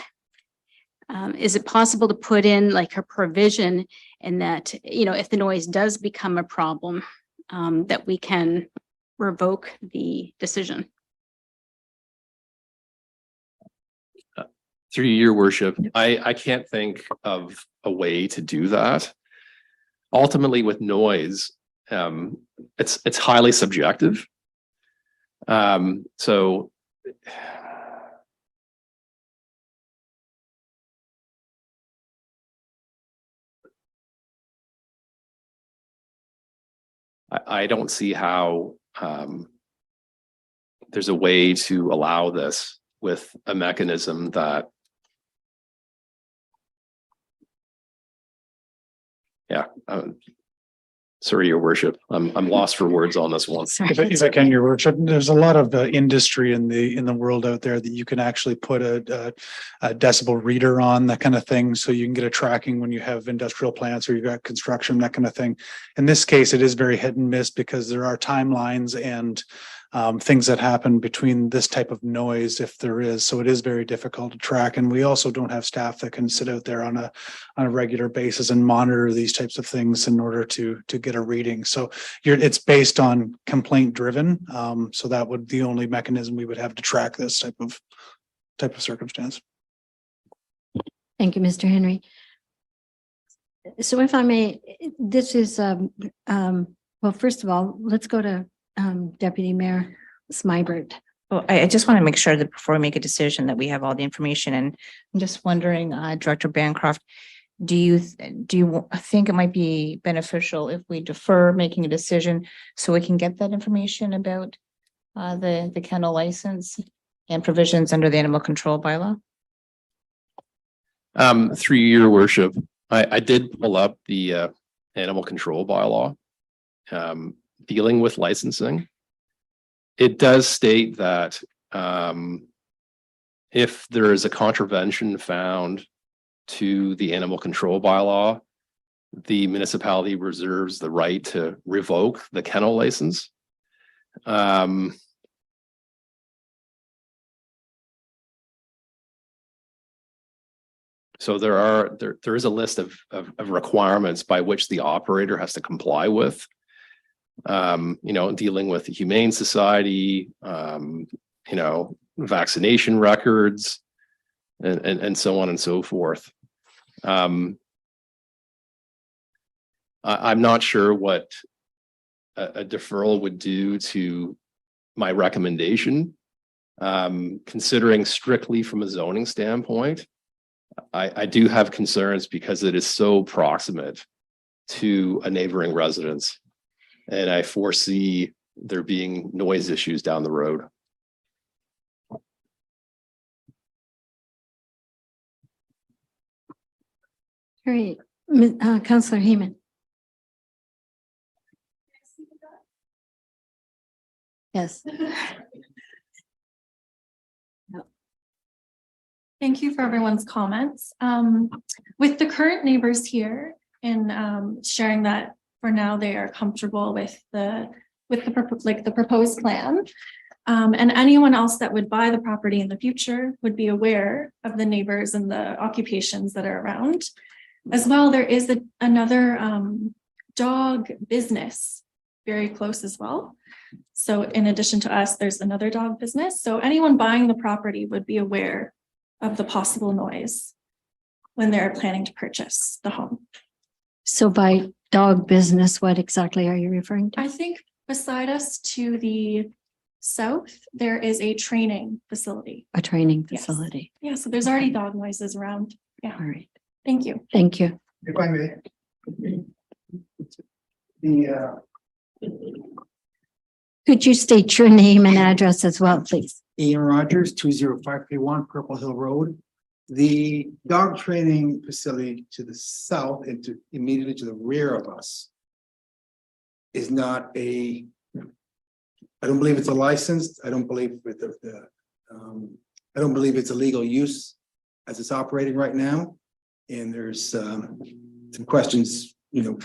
Is it possible to put in like a provision in that, if the noise does become a problem, that we can revoke the decision? Through your worship, I can't think of a way to do that. Ultimately, with noise, it's highly subjective. So I don't see how there's a way to allow this with a mechanism that sorry, your worship, I'm lost for words on this one. If I can, your worship, there's a lot of industry in the world out there that you can actually put a decibel reader on, that kind of thing, so you can get a tracking when you have industrial plants or you've got construction, that kind of thing. In this case, it is very hit and miss because there are timelines and things that happen between this type of noise, if there is. So it is very difficult to track. And we also don't have staff that can sit out there on a regular basis and monitor these types of things in order to get a reading. So it's based on complaint driven. So that would be the only mechanism we would have to track this type of circumstance. Thank you, Mr. Henry. So if I may, this is, well, first of all, let's go to Deputy Mayor Smybert. Well, I just want to make sure that before we make a decision that we have all the information. And I'm just wondering, Director Bancroft, do you think it might be beneficial if we defer making a decision so we can get that information about the kennel license and provisions under the animal control bylaw? Through your worship, I did pull up the animal control bylaw dealing with licensing. It does state that if there is a contravention found to the animal control bylaw, the municipality reserves the right to revoke the kennel license. So there is a list of requirements by which the operator has to comply with. Dealing with the Humane Society, vaccination records, and so on and so forth. I'm not sure what a deferral would do to my recommendation. Considering strictly from a zoning standpoint, I do have concerns because it is so proximate to a neighboring residence. And I foresee there being noise issues down the road. All right, Councillor Heeman. Yes. Thank you for everyone's comments. With the current neighbors here and sharing that for now they are comfortable with the proposed plan. And anyone else that would buy the property in the future would be aware of the neighbors and the occupations that are around. As well, there is another dog business very close as well. So in addition to us, there's another dog business. So anyone buying the property would be aware of the possible noise when they're planning to purchase the home. So by dog business, what exactly are you referring to? I think beside us to the south, there is a training facility. A training Yes. facility. Yeah, so there's already dog noises around. Yeah, All right, thank you. thank you. If I may. Could you state your name and address as well, please? Ian Rogers, 20531 Purple Hill Road. The dog training facility to the south and immediately to the rear of us is not I don't believe it's a licensed, I don't believe I don't believe it's a legal use as it's operating right now. And there's some questions,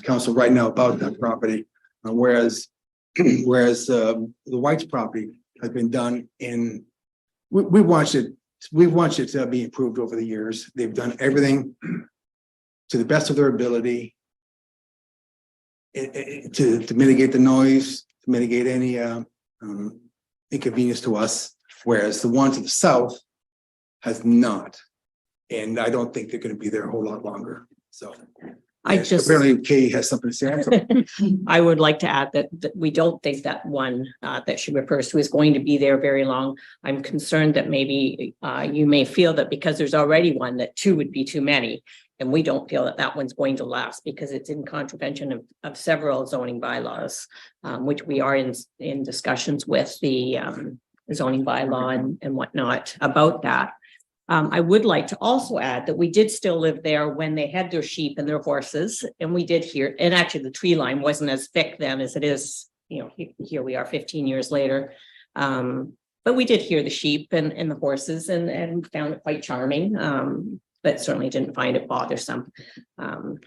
council right now about that property. Whereas the White's property has been done we watched it be improved over the years. They've done everything to the best of their ability to mitigate the noise, to mitigate any inconvenience to us, whereas the one to the south has not. And I don't think they're going to be there a whole lot longer. So apparently Kay has something to say. I would like to add that we don't think that one that she refers to is going to be there very long. I'm concerned that maybe you may feel that because there's already one, that two would be too many. And we don't feel that one's going to last because it's in contravention of several zoning bylaws, which we are in discussions with the zoning bylaw and whatnot about that. I would like to also add that we did still live there when they had their sheep and their horses, and we did hear, and actually the tree line wasn't as thick then as it is, here we are 15 years later. But we did hear the sheep and the horses and found it quite charming, but certainly didn't find it bothersome. And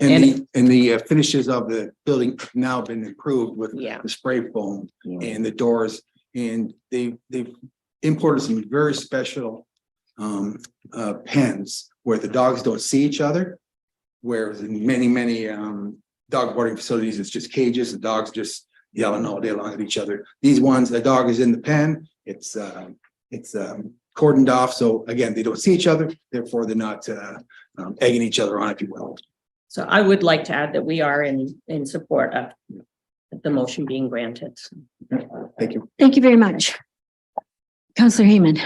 the finishes of the building have now been improved with Yeah. the spray foam and the doors, and they've imported some very special pens where the dogs don't see each other, whereas in many dog boarding facilities it's just cages, the dogs just yelling all day long at each other. These ones, the dog is in the pen, it's cordoned off, so again they don't see each other, therefore they're not egging each other on, if you will. So I would like to add that we are in support of the motion being granted. Thank you. Thank you very much. Councillor Heeman.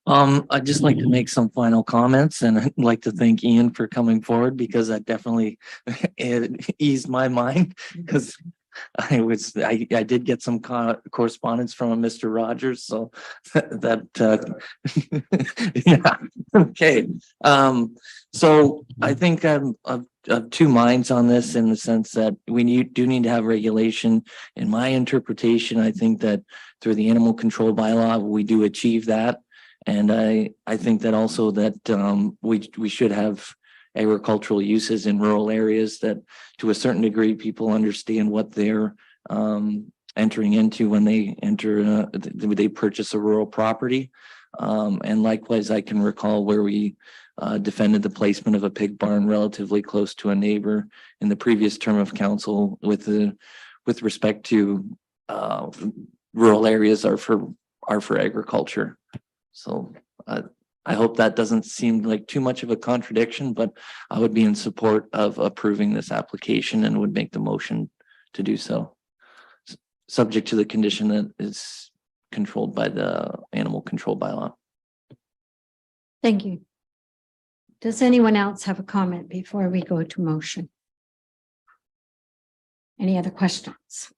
I'd just like to make some final comments, and I'd like to thank Ian for coming forward because that definitely eased my mind, because I did get some correspondence from Mr. Rogers, so that yeah, okay. So I think I'm of two minds on this, in the sense that we do need to have regulation. In my interpretation, I think that through the animal control bylaw, we do achieve that. And I think that also that we should have agricultural uses in rural areas, that to a certain degree, people understand what they're entering into when they they purchase a rural property. And likewise, I can recall where we defended the placement of a pig barn relatively close to a neighbor in the previous term of council with respect to rural areas are for agriculture. So I hope that doesn't seem like too much of a contradiction, but I would be in support of approving this application and would make the motion to do so. Subject to the condition that is controlled by the animal control bylaw. Thank you. Does anyone else have a comment before we go to motion? Any other questions?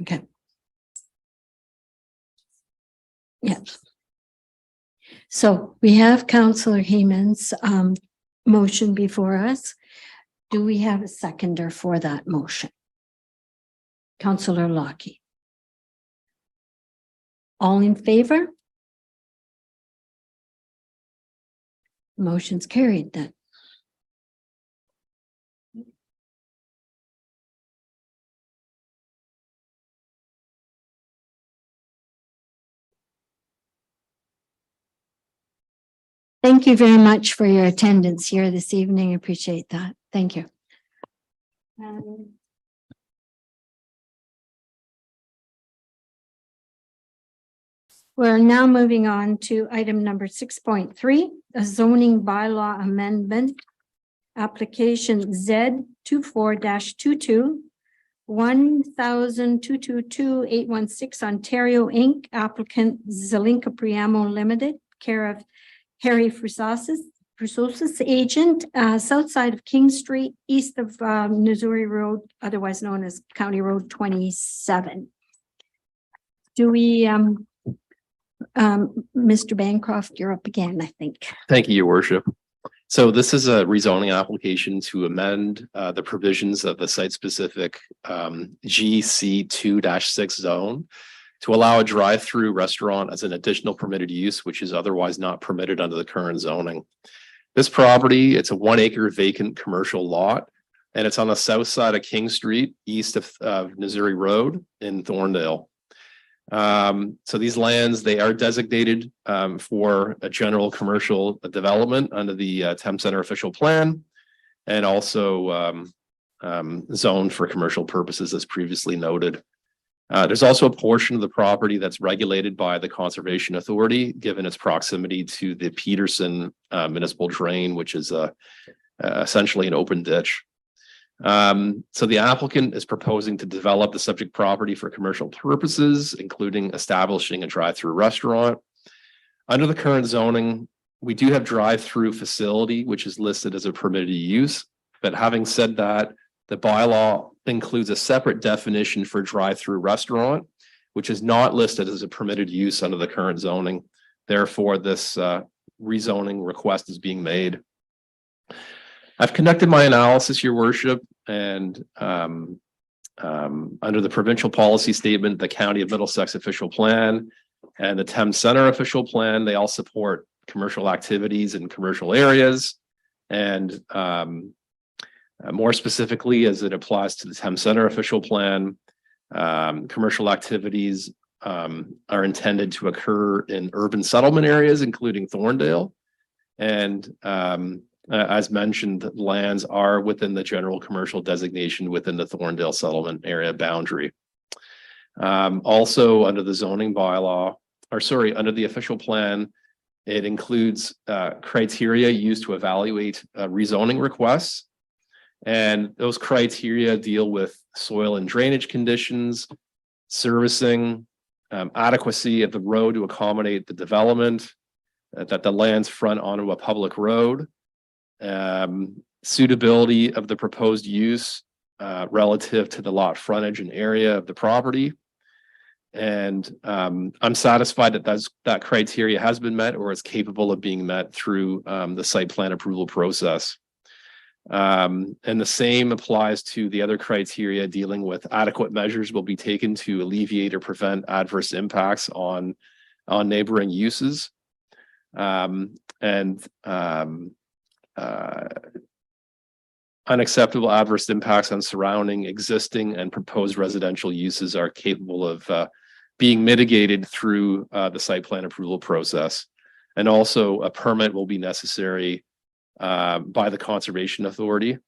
Okay. Yes. So we have Councillor Heeman's motion before us. Do we have a seconder for that motion? Councillor Lockie. All in favor? Motion's carried then. Thank you very much for your attendance here this evening. I appreciate that. Thank you. We're now moving on to item number 6.3, a zoning bylaw amendment. Application Z 24-22 1,222-816 Ontario Inc. Applicant Zelinka Priamo Limited, care of Harry Frusosis agent, south side of King Street, east of Missouri Road, otherwise known as County Road 27. Do we, Mr. Bancroft, you're up again, I think. Thank you, Your Worship. So this is a rezoning application to amend the provisions of the site-specific GC 2-6 zone to allow a drive-through restaurant as an additional permitted use, which is otherwise not permitted under the current zoning. This property, it's a 1 acre vacant commercial lot, and it's on the south side of King Street, east of Missouri Road in Thorndale. So these lands, they are designated for a general commercial development under the Thames Center official plan, and also zoned for commercial purposes as previously noted. There's also a portion of the property that's regulated by the Conservation Authority, given its proximity to the Peterson municipal drain, which is essentially an open ditch. So the applicant is proposing to develop the subject property for commercial purposes, including establishing a drive-through restaurant. Under the current zoning, we do have drive-through facility, which is listed as a permitted use. But having said that, the bylaw includes a separate definition for drive-through restaurant, which is not listed as a permitted use under the current zoning. Therefore, this rezoning request is being made. I've conducted my analysis, Your Worship, and under the provincial policy statement, the County of Middlesex official plan, and the Thames Center official plan, they all support commercial activities in commercial areas. And more specifically, as it applies to the Thames Center official plan, commercial activities are intended to occur in urban settlement areas, including Thorndale. And as mentioned, lands are within the general commercial designation within the Thorndale settlement area boundary. Also under the zoning bylaw, under the official plan, it includes criteria used to evaluate rezoning requests. And those criteria deal with soil and drainage conditions, servicing, adequacy of the road to accommodate the development, that the lands front onto a public road, suitability of the proposed use relative to the lot frontage and area of the property. And I'm satisfied that that criteria has been met or is capable of being met through the site plan approval process. And the same applies to the other criteria dealing with adequate measures will be taken to alleviate or prevent adverse impacts on neighboring uses. Unacceptable adverse impacts on surrounding existing and proposed residential uses are capable of being mitigated through the site plan approval process. And also a permit will be necessary by the Conservation Authority.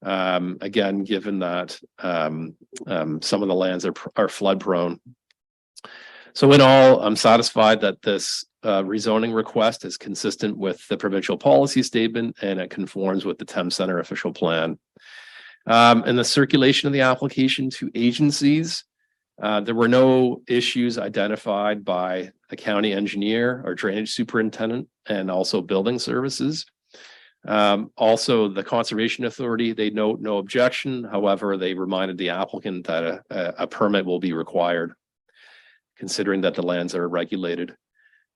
Again, given that some of the lands are flood prone. So in all, I'm satisfied that this rezoning request is consistent with the provincial policy statement and it conforms with the Thames Center official plan. And the circulation of the application to agencies, there were no issues identified by the county engineer or drainage superintendent and also building services. Also, the Conservation Authority, they note no objection. However, they reminded the applicant that a permit will be required, considering that the lands are regulated.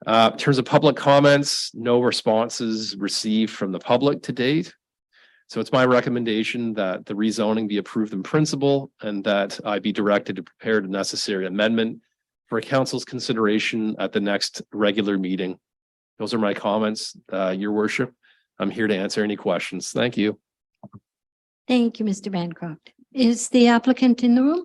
In terms of public comments, no responses received from the public to date. So it's my recommendation that the rezoning be approved in principle and that I be directed to prepare the necessary amendment for council's consideration at the next regular meeting. Those are my comments, Your Worship. I'm here to answer any questions. Thank you. Thank you, Mr. Bancroft. Is the applicant in the room?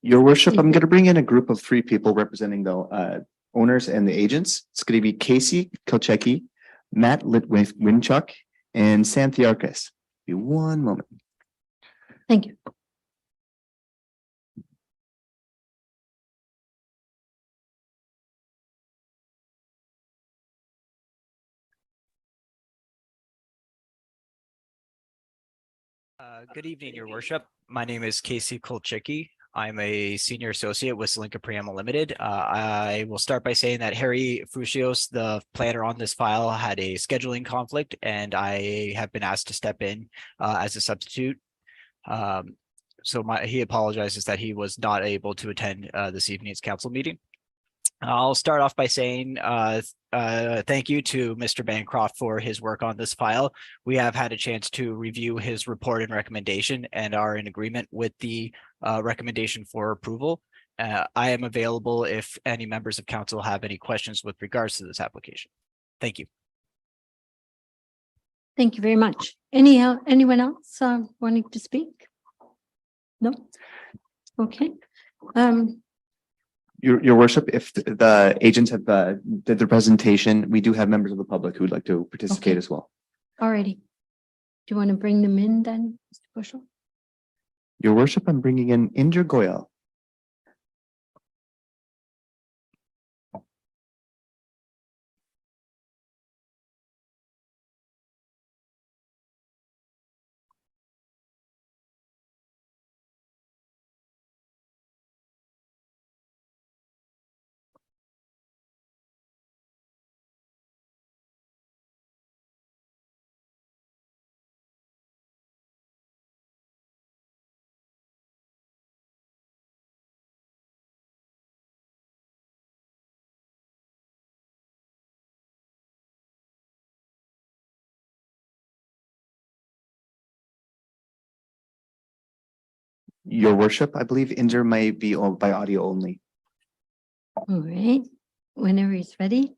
Your worship, I'm going to bring in a group of 3 people representing the owners and the agents. It's going to be Casey Kilchecki, Matt Winchuk, and Santhiarkis. Be one moment. Thank you. Good evening, Your Worship. My name is Casey Kolchicki. I'm a senior associate with Zelenka Priamo Limited. I will start by saying that Harry Frusios, the planner on this file, had a scheduling conflict, and I have been asked to step in as a substitute. He apologizes that he was not able to attend this evening's council meeting. I'll start off by saying thank you to Mr. Bancroft for his work on this file. We have had a chance to review his report and recommendation and are in agreement with the recommendation for approval. I am available if any members of council have any questions with regards to this application. Thank you. Thank you very much. Anyone else wanting to speak? No? Okay. Your worship, if the agents have did their presentation, we do have members of the public who would like to participate as well. Alrighty. Do you want to bring them in then, Mr. Bushel? Your worship, I'm bringing in Inder Goyal. Your worship, I believe Inder might be by audio only. All right. Whenever he's ready.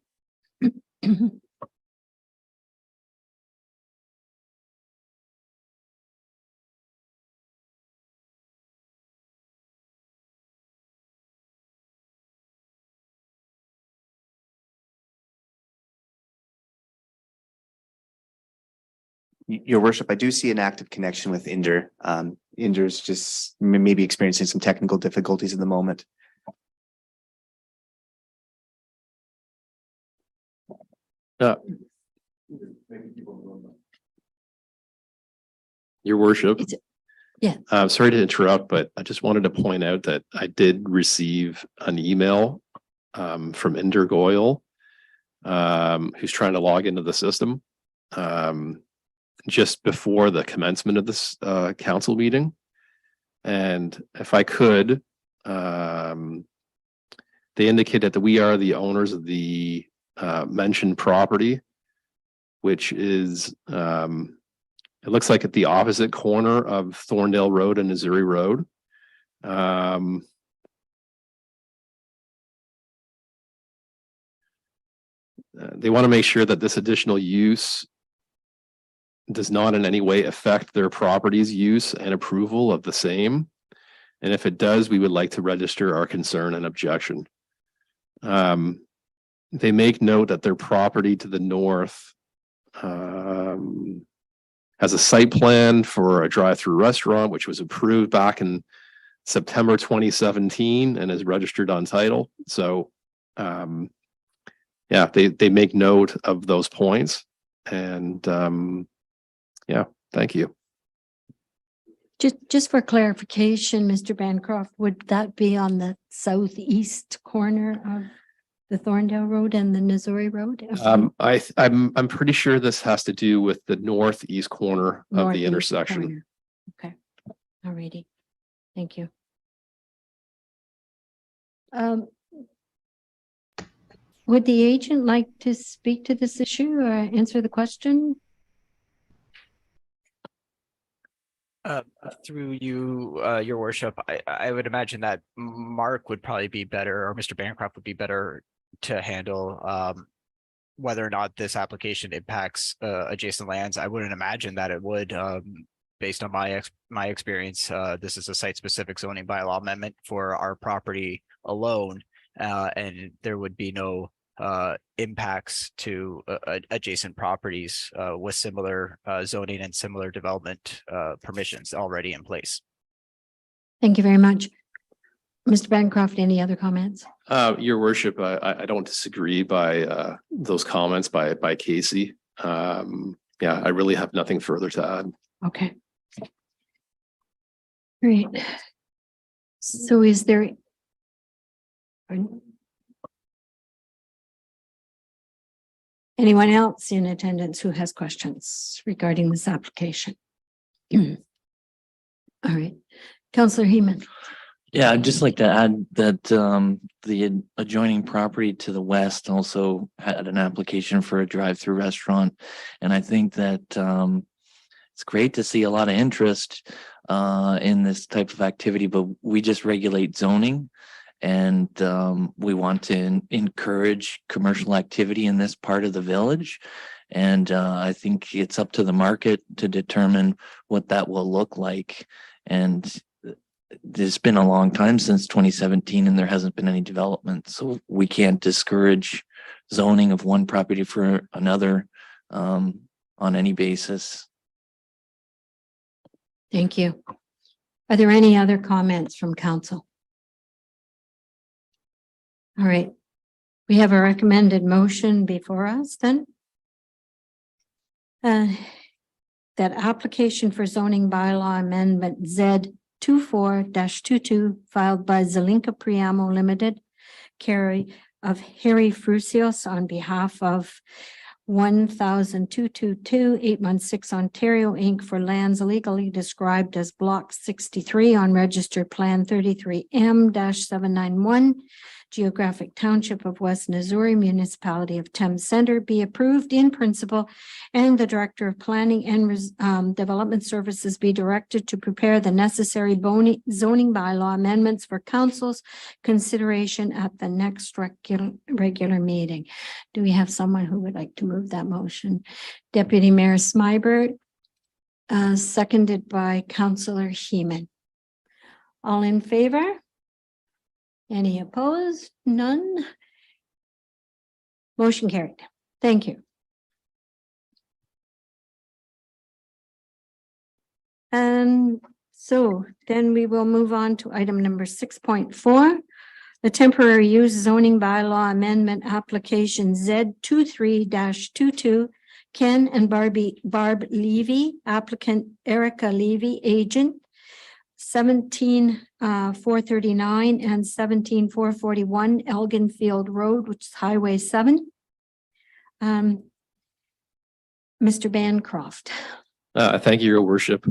Your worship, I do see an active connection with Inder. Inder's just maybe experiencing some technical difficulties at the moment. Your Worship. Yeah. Sorry to interrupt, but I just wanted to point out that I did receive an email from Inder Goyal, who's trying to log into the system just before the commencement of this council meeting. And if I could, they indicated that we are the owners of the mentioned property, which is it looks like at the opposite corner of Thorndale Road and Missouri Road. They want to make sure that this additional use does not in any way affect their property's use and approval of the same. And if it does, we would like to register our concern and objection. they make note that their property to the north has a site plan for a drive-through restaurant, which was approved back in September 2017 and is registered on title. So, yeah, they make note of those points. And yeah, thank you. Just for clarification, Mr. Bancroft, would that be on the southeast corner of the Thorndale Road and the Missouri Road? I'm pretty sure this has to do with the northeast corner of Northeast the intersection. corner. Okay, all righty. Thank you. Would the agent like to speak to this issue or answer the question? Through you, your worship, I would imagine that Mark would probably be better, or Mr. Bancroft would be better to handle whether or not this application impacts adjacent lands. I wouldn't imagine that it would, based on my experience. This is a site-specific zoning bylaw amendment for our property alone, and there would be no impacts to adjacent properties with similar zoning and similar development permissions already in place. Thank you very much. Mr. Bancroft, any other comments? Your worship, I don't disagree by those comments by Casey. Yeah, I really have nothing further to add. Okay. Great. So is there? Anyone else in attendance who has questions regarding this application? All right, Councillor Heeman. Yeah, I'd just like to add that the adjoining property to the west also had an application for a drive-through restaurant. And I think that it's great to see a lot of interest in this type of activity, but we just regulate zoning. And we want to encourage commercial activity in this part of the village. And I think it's up to the market to determine what that will look like. And it's been a long time since 2017 and there hasn't been any development. So we can't discourage zoning of one property for another on any basis. Thank you. Are there any other comments from council? All right, we have a recommended motion before us then. That application for zoning bylaw amendment Z 24-22 filed by Zelinka Priamo Limited, carry of Harry Frusios on behalf of 1,222 816 Ontario Inc. for lands legally described as Block 63 on Registered Plan 33M-791, Geographic Township of West Missouri, Municipality of Thames Center, be approved in principle, and the Director of Planning and Development Services be directed to prepare the necessary zoning bylaw amendments for council's consideration at the next regular meeting. Do we have someone who would like to move that motion? Deputy Mayor Smybert, seconded by Councillor Heeman. All in favor? Any opposed? None. Motion carried. Thank you. And so then we will move on to item number 6.4. The temporary use zoning bylaw amendment application Z 23-22. Ken and Barb Levy, applicant Erica Levy, agent 17,439 and 17,441 Elgin Field Road, which is Highway 7. Mr. Bancroft. Thank you, Your Worship.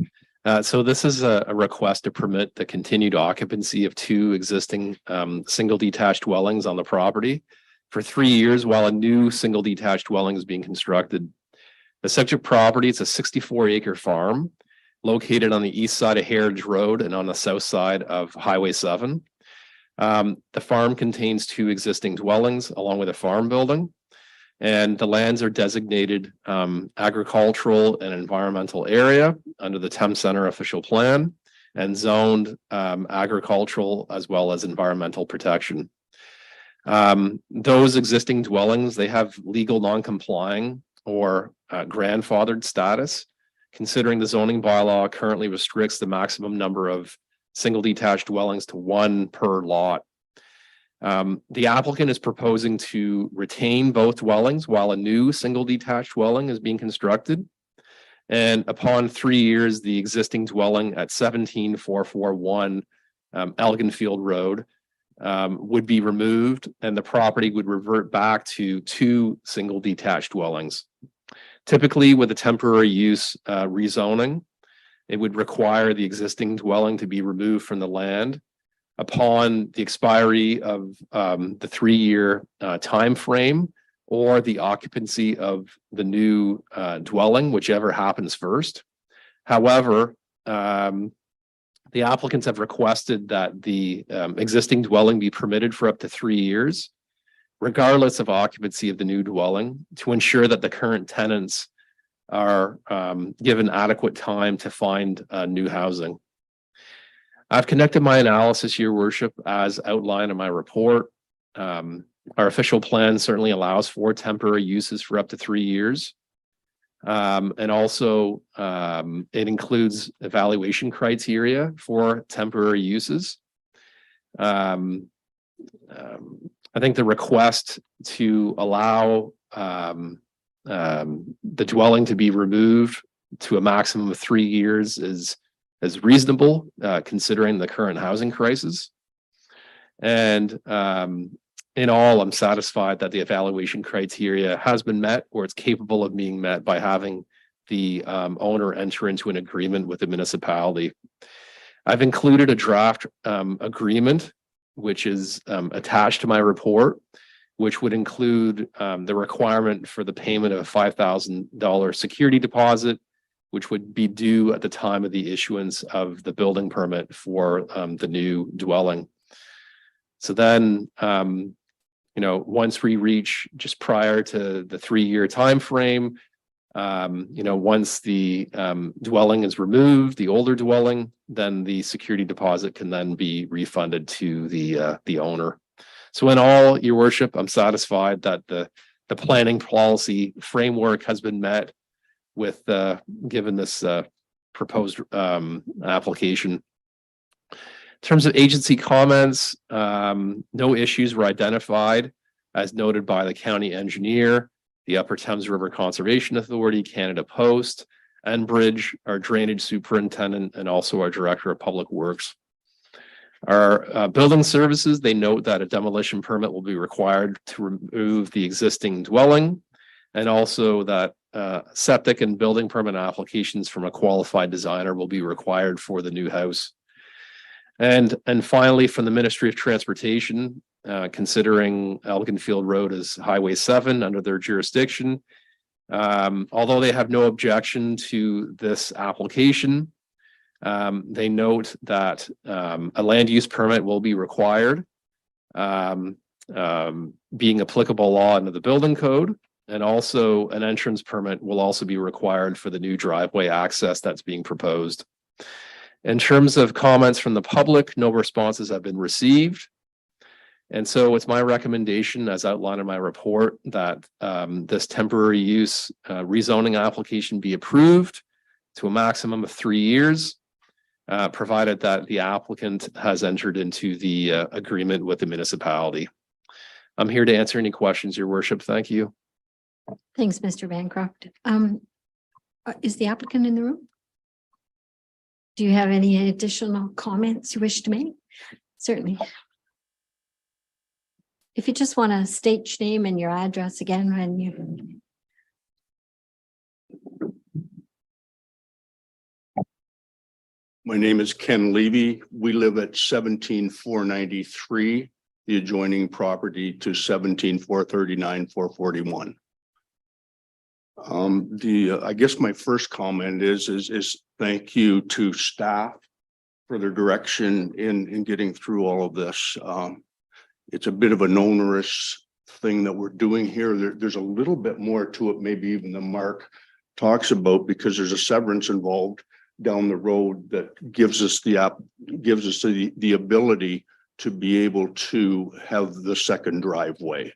So this is a request to permit the continued occupancy of two existing single detached dwellings on the property for 3 years while a new single detached dwelling is being constructed. The subject property is a 64-acre farm located on the east side of Heritage Road and on the south side of Highway 7. The farm contains two existing dwellings along with a farm building, and the lands are designated agricultural and environmental area under the Thames Center official plan and zoned agricultural as well as environmental protection. Those existing dwellings, they have legal non-complying or grandfathered status, considering the zoning bylaw currently restricts the maximum number of single detached dwellings to 1 per lot. The applicant is proposing to retain both dwellings while a new single detached dwelling is being constructed. And upon 3 years, the existing dwelling at 17441 Elginfield Road would be removed and the property would revert back to 2 single detached dwellings. Typically, with a temporary use rezoning, it would require the existing dwelling to be removed from the land. Upon the expiry of the 3-year time frame or the occupancy of the new dwelling, whichever happens first. However, the applicants have requested that the existing dwelling be permitted for up to 3 years, regardless of occupancy of the new dwelling, to ensure that the current tenants are given adequate time to find new housing. I've conducted my analysis, Your Worship, as outlined in my report. Our official plan certainly allows for temporary uses for up to 3 years. And also it includes evaluation criteria for temporary uses. I think the request to allow the dwelling to be removed to a maximum of 3 years is reasonable, considering the current housing crisis. And in all, I'm satisfied that the evaluation criteria has been met or it's capable of being met by having the owner enter into an agreement with the municipality. I've included a draft agreement, which is attached to my report, which would include the requirement for the payment of a $5,000 security deposit, which would be due at the time of the issuance of the building permit for the new dwelling. So then, once we reach just prior to the 3-year time frame, once the dwelling is removed, the older dwelling, then the security deposit can then be refunded to the owner. So in all, Your Worship, I'm satisfied that the planning policy framework has been met with given this proposed application. In terms of agency comments, no issues were identified as noted by the county engineer, the Upper Thames River Conservation Authority, Canada Post, Enbridge, our drainage superintendent, and also our director of public works. Our building services, they note that a demolition permit will be required to remove the existing dwelling, and also that septic and building permit applications from a qualified designer will be required for the new house. And finally, from the Ministry of Transportation, considering Elginfield Road as Highway 7 under their jurisdiction, although they have no objection to this application, they note that a land use permit will be required, being applicable law under the building code, and also an entrance permit will also be required for the new driveway access that's being proposed. In terms of comments from the public, no responses have been received. And so it's my recommendation, as outlined in my report, that this temporary use rezoning application be approved to a maximum of 3 years, provided that the applicant has entered into the agreement with the municipality. I'm here to answer any questions, Your Worship. Thank you. Thanks, Mr. Bancroft. Is the applicant in the room? Do you have any additional comments you wish to make? Certainly. If you just want to state your name and your address again when you. My name is Ken Levy. We live at 17493, the adjoining property to 17439, 441. I guess my first comment is thank you to staff for their direction in getting through all of this. It's a bit of an onerous thing that we're doing here. There's a little bit more to it, maybe even than Mark talks about, because there's a severance involved down the road that gives us the ability to be able to have the second driveway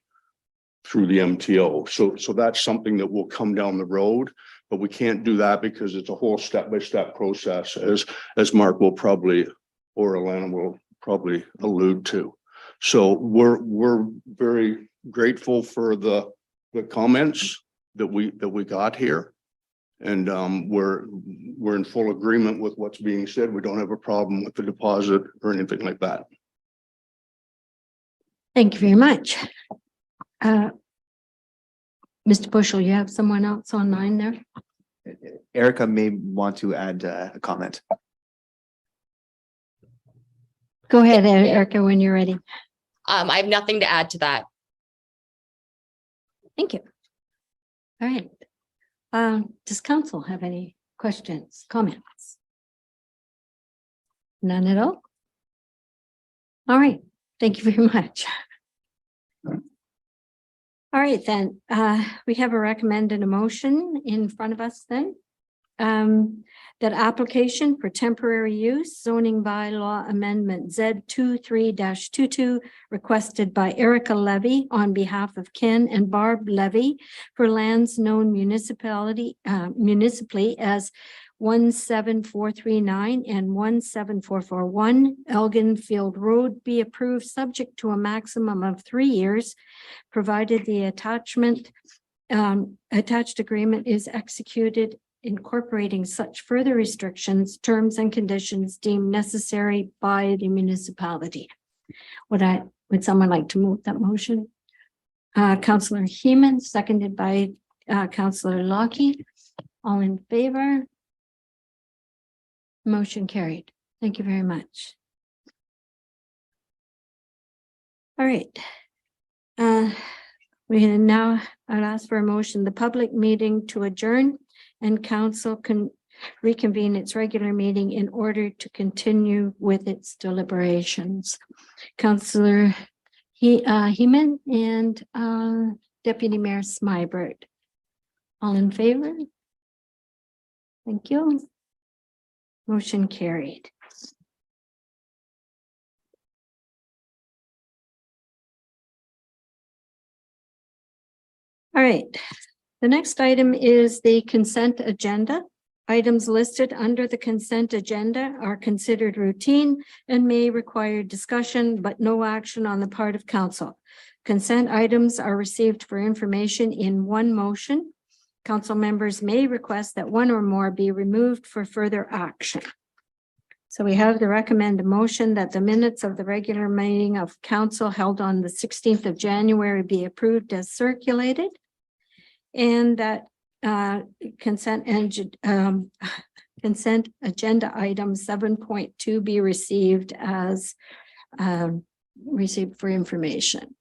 through the MTO. So that's something that will come down the road, but we can't do that because it's a whole step-by-step process, as Mark will probably, or Alana will probably allude to. So we're very grateful for the comments that we got here. And we're in full agreement with what's being said. We don't have a problem with the deposit or anything like that. Thank you very much. Mr. Bushel, you have someone else online there? Erica may want to add a comment. Go ahead, Erica, when you're ready. I have nothing to add to that. Thank you. All right. Does council have any questions, comments? None at all? All right. Thank you very much. All right, then, we have a recommended motion in front of us then. That application for temporary use zoning bylaw amendment Z23-22 requested by Erica Levy on behalf of Ken and Barb Levy for lands known municipally as 17439 and 17441 Elgin Field Road be approved subject to a maximum of 3 years, provided the attached agreement is executed incorporating such further restrictions, terms and conditions deemed necessary by the municipality. Would someone like to move that motion? Councillor Heeman, seconded by Councillor Lockie. All in favor? Motion carried. Thank you very much. All right. I'll ask for a motion, the public meeting to adjourn and council can reconvene its regular meeting in order to continue with its deliberations. Councillor Heeman and Deputy Mayor Smybert. All in favor? Thank you. Motion carried. All right. The next item is the consent agenda. Items listed under the consent agenda are considered routine and may require discussion, but no action on the part of council. Consent items are received for information in one motion. Council members may request that one or more be removed for further action. So we have the recommended motion that the minutes of the regular meeting of council held on the 16th of January be approved as circulated. And that consent agenda item 7.2 be received as received for information.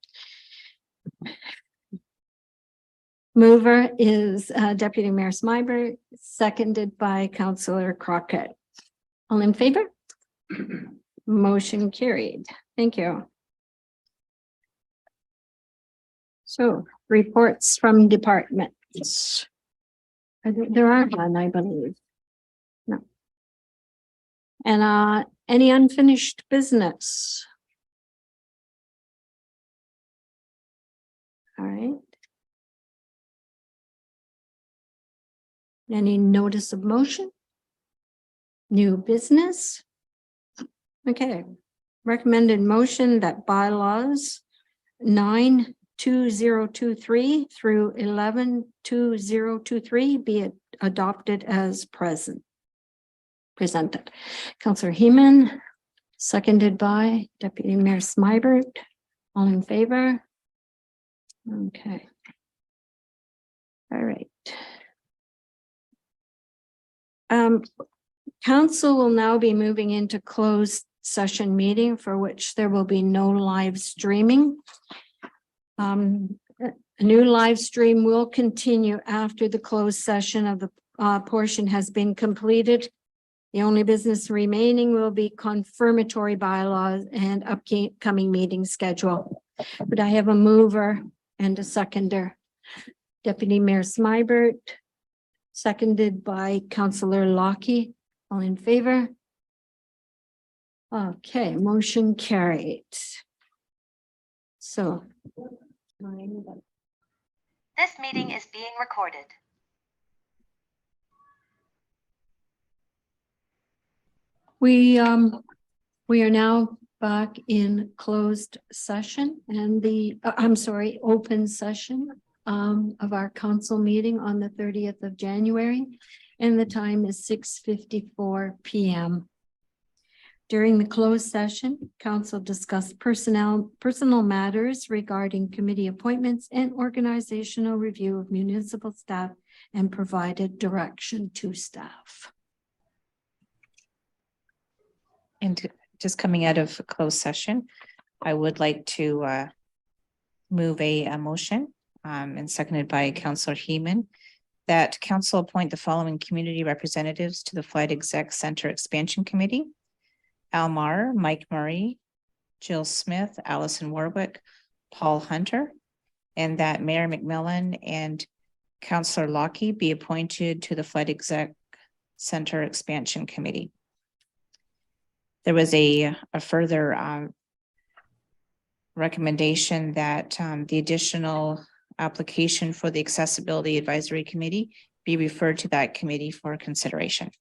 Mover is Deputy Mayor Smybert, seconded by Councillor Crockett. All in favor? Motion carried. Thank you. So reports from departments. There are none, I believe. No. And any unfinished business? All right. Any notice of motion? New business? Okay. Recommended motion that bylaws 9-2023 through 11-2023 be adopted as presented. Councillor Heeman, seconded by Deputy Mayor Smybert. All in favor? Okay. All right. Council will now be moving into closed session meeting for which there will be no live streaming. A new live stream will continue after the closed session of the portion has been completed. The only business remaining will be confirmatory bylaws and upcoming meeting schedule. But I have a mover and a seconder. Deputy Mayor Smybert, seconded by Councillor Lockie. All in favor? Okay, motion carried. So. This meeting is being recorded. We are now back in closed session and I'm sorry, open session of our council meeting on the 30th of January. And the time is 6:54 p.m. During the closed session, council discussed personal matters regarding committee appointments and organizational review of municipal staff and provided direction to staff. And just coming out of a closed session, I would like to move a motion and seconded by Councillor Heeman that council appoint the following community representatives to the Flight Exec Center Expansion Committee: Al Maher, Mike Murray, Jill Smith, Allison Warwick, Paul Hunter, and that Mayor McMillan and Councillor Lockie be appointed to the Flight Exec Center Expansion Committee. There was a further recommendation that the additional application for the Accessibility Advisory Committee be referred to that committee for consideration.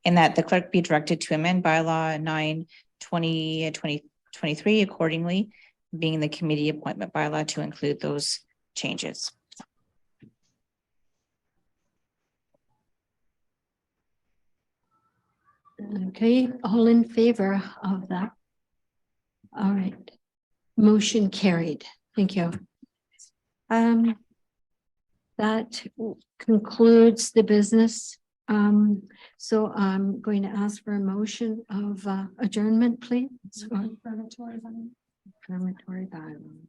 And that the clerk be directed to amend bylaw 9/20/2023 accordingly, being the committee appointment bylaw, to include those changes. Okay, all in favor of that? All right, motion carried. Thank you. That concludes the business. So I'm going to ask for a motion of adjournment, please. Confirmatory bylaw.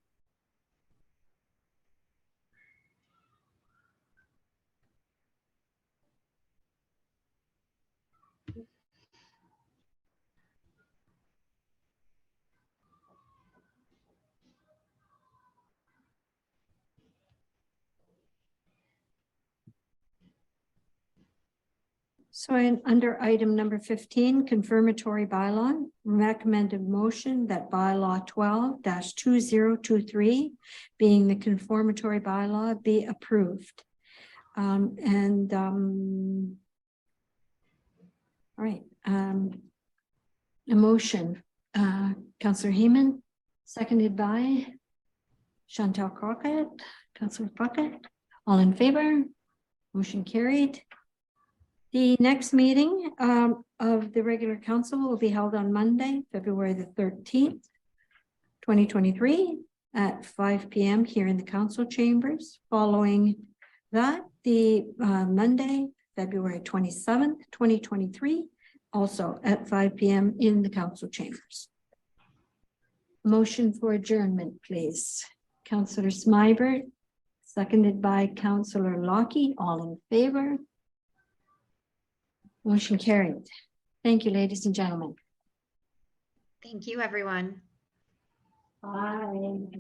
So under item number 15, confirmatory bylaw, recommended motion that bylaw 12-2023, being the confirmatory bylaw, be approved. All right, a motion, Councillor Heeman, seconded by Chantal Crockett, Councillor Crockett, all in favor, motion carried. The next meeting of the regular council will be held on Monday, February the 13th, 2023 at 5 p.m. here in the council chambers. Following that, the Monday, February 27th, 2023, also at 5 p.m. in the council chambers. Motion for adjournment, please. Councillor Smybert, seconded by Councillor Lockie, all in favor. Motion carried. Thank you, ladies and gentlemen. Thank you, everyone. Bye.